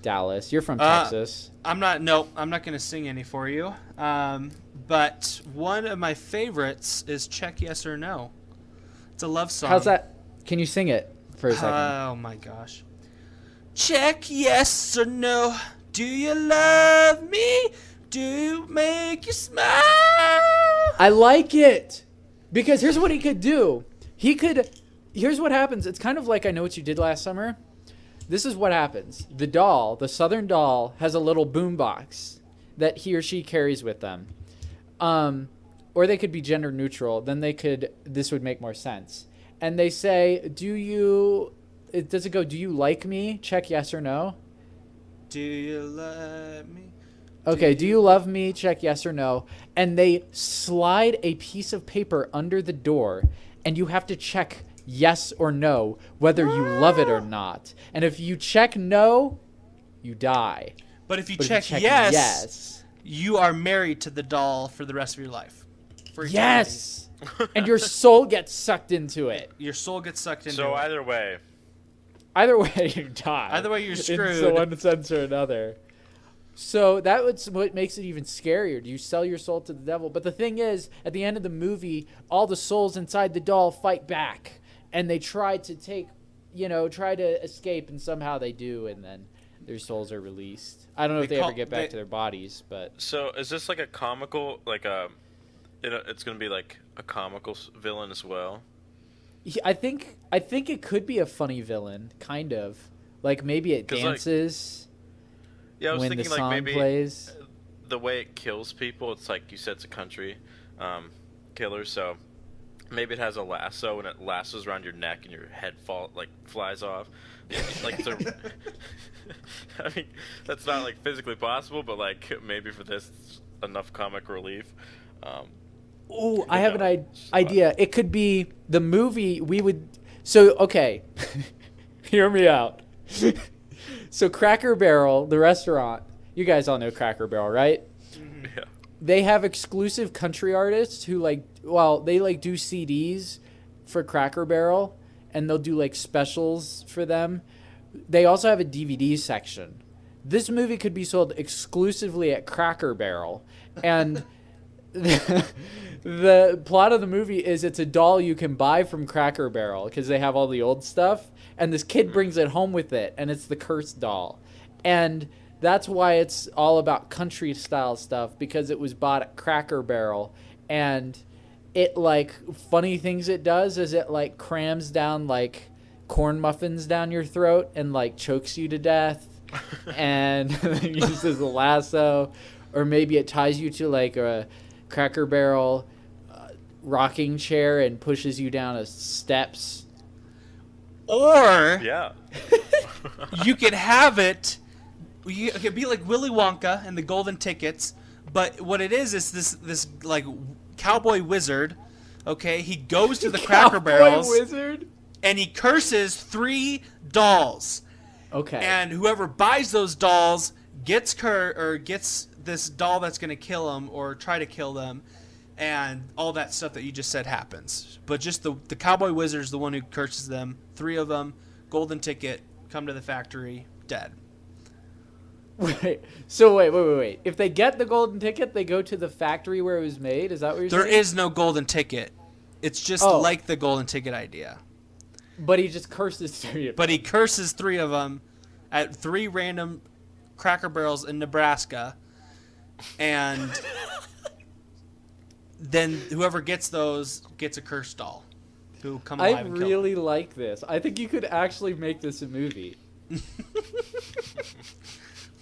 C: Dallas, you're from Texas.
B: I'm not going to sing any for you. But one of my favorites is Check Yes or No. It's a love song.
C: How's that? Can you sing it for a second?
B: Oh my gosh. Check yes or no. Do you love me? Do you make you smile?
C: I like it. Because here's what he could do. Here's what happens. It's kind of like I Know What You Did Last Summer. This is what happens. The doll, the Southern doll, has a little boombox that he or she carries with them. Or they could be gender neutral. Then this would make more sense. And they say, does it go, do you like me? Check yes or no.
B: Do you love me?
C: Okay, do you love me? Check yes or no. And they slide a piece of paper under the door, and you have to check yes or no whether you love it or not. And if you check no, you die.
B: But if you
C: But
B: check,
C: if you check
B: yes, you are married to the doll for the rest of your life. For eternity.
C: Yes. And your soul gets sucked into it.
B: Your soul gets sucked into
D: So
B: it.
D: either way,
C: you die.
B: Either way, you're screwed.
C: In one sense or another. So that's what makes it even scarier. Do you sell your soul to the devil? But the thing is, at the end of the movie, all the souls inside the doll fight back, and they try to try to escape, and somehow they do, and then their souls are released. I don't know if they ever get back to their bodies, but
D: so is this like a comical, like it's gonna be like a comical villain as well?
C: I think it could be a funny villain, kind of. Like maybe it dances.
D: Yeah, I was
C: when
D: thinking
C: the song
D: like maybe
C: plays.
D: The way it kills people, it's like you said, it's a country killer, so maybe it has a lasso and it lassos around your neck and your head flies off. Like it's I mean, that's not like physically possible, but like maybe for this it's enough comic relief.
C: Oh, I have an idea. It could be the movie we would. So, okay. Hear me out. So, Cracker Barrel, the restaurant, you guys all know Cracker Barrel, right?
D: Yeah.
C: They have exclusive country artists who they do CDs for Cracker Barrel, and they'll do like specials for them. They also have a DVD section. This movie could be sold exclusively at Cracker Barrel, and the plot of the movie is it's a doll you can buy from Cracker Barrel because they have all the old stuff, and this kid brings it home with it, and it's the cursed doll. And that's why it's all about country style stuff, because it was bought at Cracker Barrel, and it like funny things it does is it like crams down like corn muffins down your throat and like chokes you to death, and uses a lasso, or maybe it ties you to like a Cracker Barrel rocking chair and pushes you down a steps.
B: Or
D: Yeah.
B: you could have it. It could be like Willy Wonka and the golden tickets, but what it is this like cowboy wizard. Okay, he goes to the Cracker Barrels
C: Wizard.
B: and he curses 3 dolls.
C: Okay.
B: And whoever buys those dolls gets this doll that's gonna kill them or try to kill them, and all that stuff that you just said happens. But just the cowboy wizard is the one who curses them. 3 of them, golden ticket, come to the factory, dead.
C: Wait. If they get the golden ticket, they go to the factory where it was made. Is that what you're saying?
B: There is no golden ticket. It's just like the golden ticket idea.
C: But he just curses 3 of them.
B: But he curses 3 of them at 3 random Cracker Barrels in Nebraska, and then whoever gets those gets a cursed doll who come alive
C: I
B: and kill
C: really like this. I think you could actually make this a movie.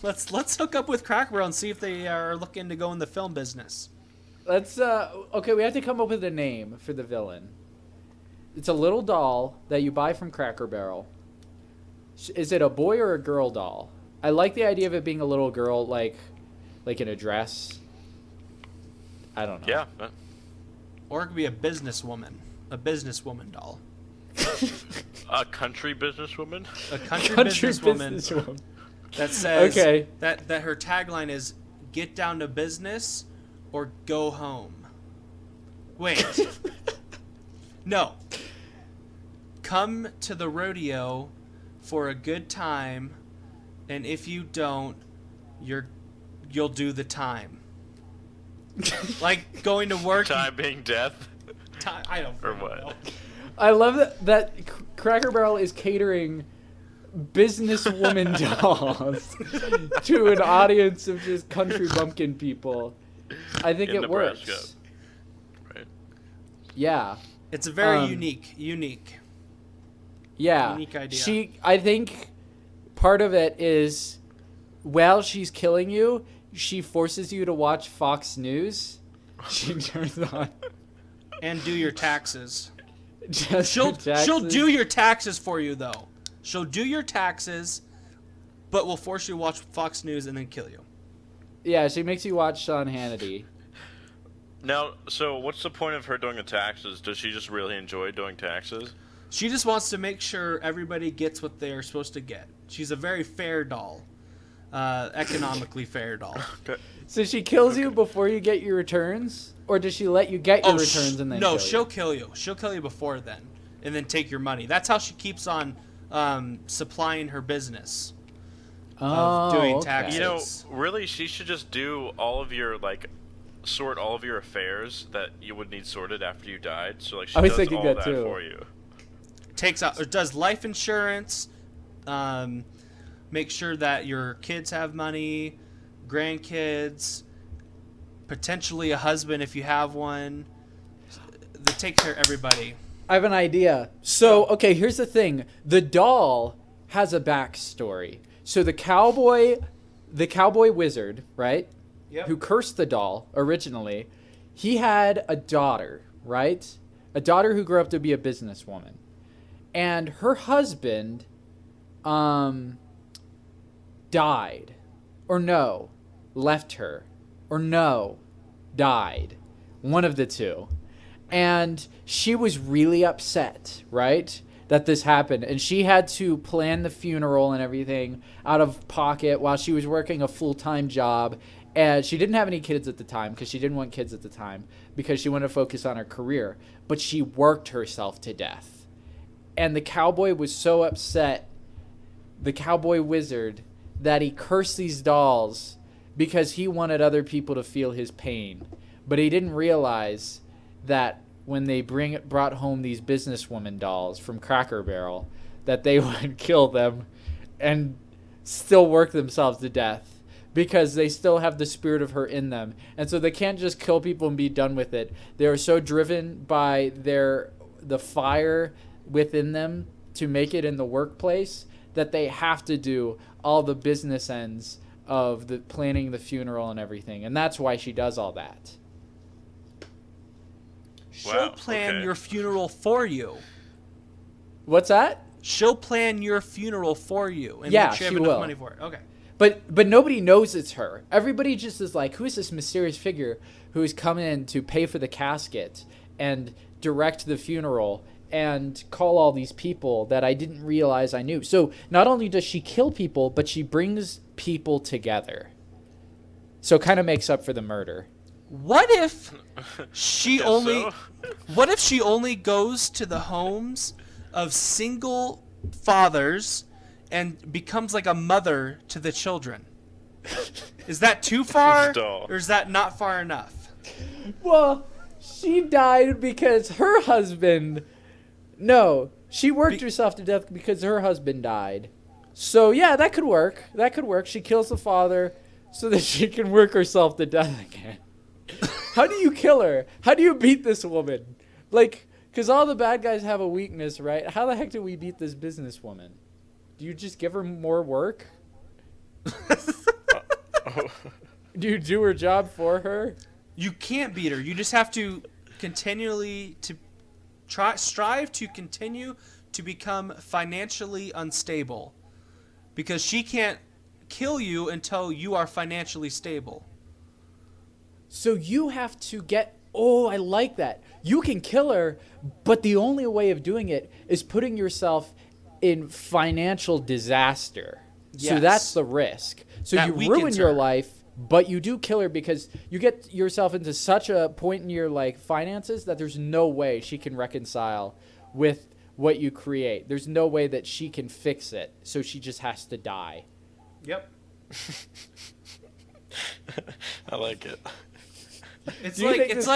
B: Let's hook up with Cracker Barrel and see if they are looking to go in the film business.
C: Let's okay, we have to come up with a name for the villain. It's a little doll that you buy from Cracker Barrel. Is it a boy or a girl doll? I like the idea of it being a little girl, like in a dress. I don't know.
D: Yeah.
B: Or it could be a businesswoman doll.
D: A country businesswoman.
B: A country businesswoman that says that her tagline is "Get down to business or go home." Wait. No. Come to the rodeo for a good time, and if you don't, you'll do the time. Like going to work.
D: Time being death.
B: I don't
D: Or
B: know.
D: what?
C: I love that Cracker Barrel is catering businesswoman dolls to an audience of just country bumpkin people. I think
D: In
C: it
D: Nebraska.
C: works.
D: Right.
C: Yeah.
B: It's a very
C: Um,
B: unique.
C: Yeah.
B: Unique idea.
C: I think part of it is while she's killing you, she forces you to watch Fox News. She turns on
B: And do your taxes.
C: just
B: She'll
C: for taxes.
B: do your taxes for you though. She'll do your taxes, but will force you to watch Fox News and then kill you.
C: Yeah, she makes you watch Sean Hannity.
D: Now, so what's the point of her doing the taxes? Does she just really enjoy doing taxes?
B: She just wants to make sure everybody gets what they're supposed to get. She's a very fair doll. Economically fair doll.
D: Okay.
C: So she kills you before you get your returns? Or does she let you get your returns and then
B: no,
C: kill
B: she'll
C: you?
B: kill you. She'll kill you before then, and then take your money. That's how she keeps on supplying her business of doing
C: okay.
B: taxes.
D: You know, really, she should just do all of your sort all of your affairs that you would need sorted after you died. So she
C: I was
D: does
C: thinking
D: all
B: Oh,
C: that
D: that
C: too.
D: for you.
B: Takes out or does life insurance, make sure that your kids have money, grandkids, potentially a husband if you have one. That takes care of everybody.
C: I have an idea. So, okay, here's the thing. The doll has a backstory. So the cowboy wizard, right?
B: Yep.
C: Who cursed the doll originally, he had a daughter, right? A daughter who grew up to be a businesswoman. And her husband died. Or no, left her. Or no, died. One of the two. And she was really upset, right, that this happened. And she had to plan the funeral and everything out of pocket while she was working a full-time job. And she didn't have any kids at the time because she didn't want kids at the time because she wanted to focus on her career. But she worked herself to death. And the cowboy was so upset, the cowboy wizard, that he cursed these dolls because he wanted other people to feel his pain. But he didn't realize that when they brought home these businesswoman dolls from Cracker Barrel, that they would kill them and still work themselves to death. because they still have the spirit of her in them. And so they can't just kill people and be done with it. They are so driven by the fire within them to make it in the workplace that they have to do all the business ends of the planning the funeral and everything. And that's why she does all that.
B: She'll plan your funeral for you.
C: What's that?
B: She'll plan your funeral for you and
C: Yeah,
B: make sure you
C: she
B: have enough
C: will.
B: money for it. Okay.
C: But nobody knows it's her. Everybody just is like, who's this mysterious figure who's come in to pay for the casket and direct the funeral and call all these people that I didn't realize I knew. So not only does she kill people, but she brings people together. So it kind of makes up for the murder.
B: What if she only
D: so.
B: What if she only goes to the homes of single fathers and becomes like a mother to the children? Is that too far, or is that not far enough?
C: Well, she died because her husband... No, she worked herself to death because her husband died. So, yeah, that could work. That could work. She kills the father so that she can work herself to death again. How do you kill her? How do you beat this woman? Like, because all the bad guys have a weakness, right? How the heck do we beat this businesswoman? Do you just give her more work? Do you do her job for her?
B: You can't beat her. You just have to continually strive to continue to become financially unstable, because she can't kill you until you are financially stable.
C: So you have to get... Oh, I like that. You can kill her, but the only way of doing it is putting yourself in financial disaster.
B: Yes.
C: So that's the risk. So
B: That
C: you
B: weakens
C: ruin your
B: her.
C: life, but you do kill her because you get yourself into such a point in your finances that there's no way she can reconcile with what you create. There's no way that she can fix it. So she just has to die.
B: Yep.
D: I like it.
B: It's
C: Do you think
B: it's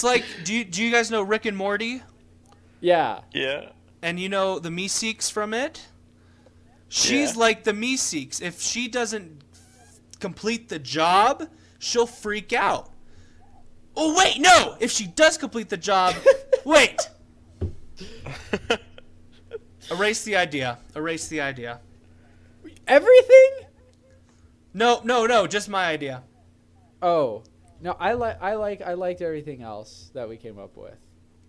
B: like do you guys know Rick and Morty?
C: Yeah.
D: Yeah.
B: And you know the Meeseeks from it? She's
D: Yeah.
B: like the Meeseeks. If she doesn't complete the job, she'll freak out. Oh, wait, no! If she does complete the job, wait! Erase the idea. Erase the idea.
C: Everything?
B: No, just my idea.
C: Oh. No, I liked everything else that we came up with.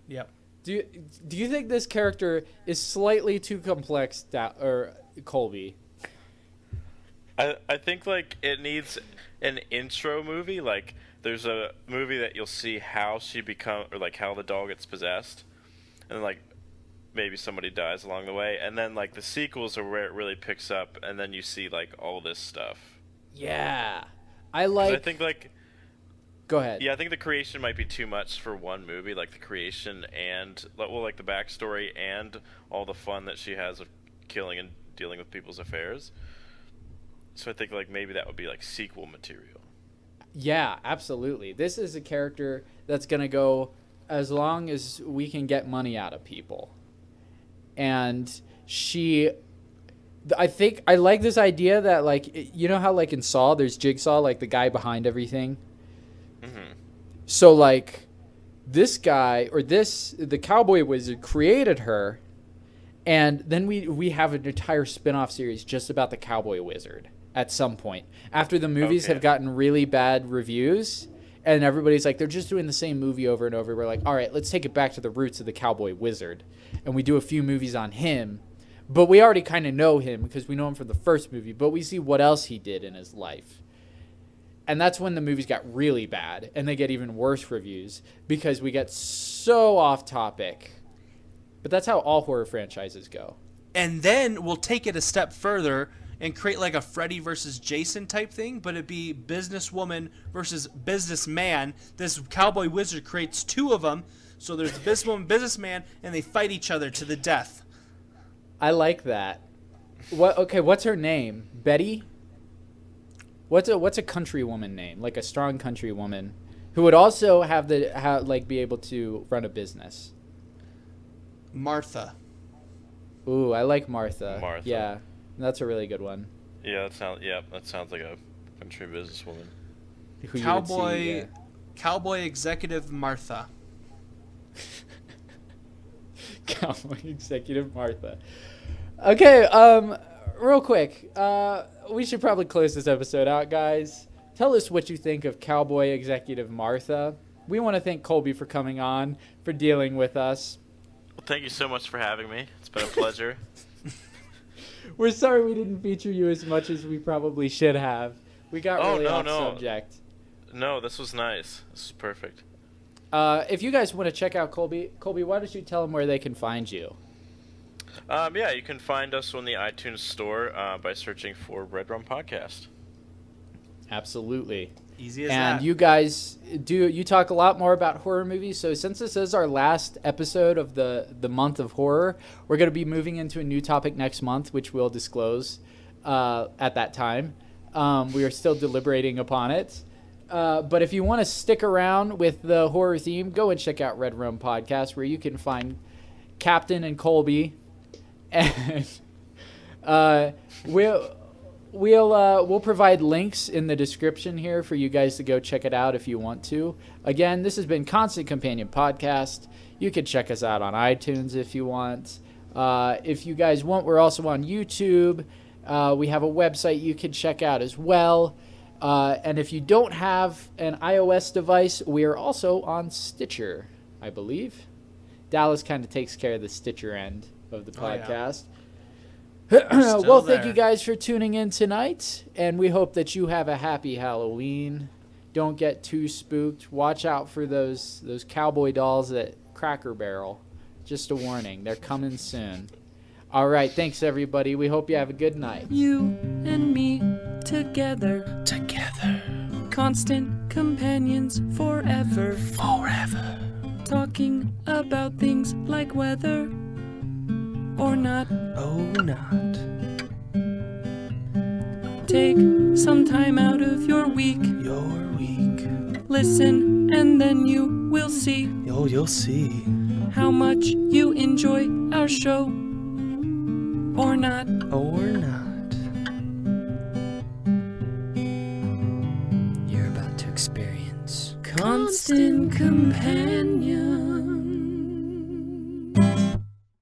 B: Yep.
C: Do you think this character is slightly too complex, or Colby?
D: I think like it needs an intro movie. Like there's a movie that you'll see how she or like how the dog gets possessed, and like maybe somebody dies along the way, and then like the sequels are where it really picks up, and then you see like all this stuff.
C: Yeah,
D: 'Cause I think like.
C: Go ahead.
D: Yeah, I think the creation might be too much for one movie, like the creation and like the backstory and all the fun that she has of killing and dealing with people's affairs. So I think like maybe that would be like sequel material.
C: Yeah, absolutely. This is a character that's gonna go as long as we can get money out of people. And I think I like this idea that like you know how like in Saw there's Jigsaw, like the guy behind everything.
D: Mm-hmm.
C: So like this guy or the cowboy wizard created her, and then we have an entire spin-off series just about the cowboy wizard at some point after the movies have gotten really bad reviews and everybody's like they're just doing the same movie over and over. We're like, all right, let's take it back to the roots of the cowboy wizard, and we do a few movies on him, but we already kind of know him because we know him from the first movie, but we see what else he did in his life. And that's when the movies got really bad, and they get even worse reviews because we get so off topic. But that's how all horror franchises go.
B: And then we'll take it a step further and create like a Freddy versus Jason type thing, but it'd be businesswoman versus businessman. This cowboy wizard creates two of them, so there's the businesswoman, businessman, and they fight each other to the death.
C: I like that. What's her name? Betty? What's a country woman name? Like a strong country woman who would also be able to run a business.
B: Martha.
C: Ooh, I like Martha.
D: Martha.
C: Yeah, that's a really good one.
D: Yeah, that sounds like a country businesswoman.
C: Who you would see,
B: Cowboy executive Martha.
C: Cowboy executive Martha. Okay, real quick, we should probably close this episode out, guys. Tell us what you think of Cowboy executive Martha. We want to thank Colby for coming on, for dealing with us.
D: Well, thank you so much for having me. It's been a pleasure.
C: We're sorry we didn't feature you as much as we probably should have. We got really off subject.
D: No, this was nice. This is perfect.
C: If you guys want to check out Colby, why don't you tell them where they can find you?
D: Yeah, you can find us on the iTunes store by searching for RedRum Podcast.
C: Absolutely.
B: Easy as
C: and
B: that.
C: you guys you talk a lot more about horror movies. So since this is our last episode of the month of horror, we're going to be moving into a new topic next month, which we'll disclose at that time. We are still deliberating upon it. But if you want to stick around with the horror theme, go and check out RedRum Podcast, where you can find Captain and Colby. And we'll provide links in the description here for you guys to go check it out if you want to. Again, this has been Constant Companion Podcast. You can check us out on iTunes if you want. If you guys want, we're also on YouTube. We have a website you can check out as well. And if you don't have an iOS device, we are also on Stitcher, I believe. Dallas kind of takes care of the Stitcher end of the podcast. Well, thank you guys for tuning in tonight, and we hope that you have a happy Halloween. Don't get too spooked. Watch out for those cowboy dolls at Cracker Barrel. Just a warning, they're coming soon. All right, thanks everybody. We hope you have a good night.
A: You and me together. Constant companions forever. Talking about things like weather or not. Take some time out of your week. Listen, and then you will see.
E: You'll see.
A: How much you enjoy our show. Or not.
E: You're about to experience
A: Constant companion.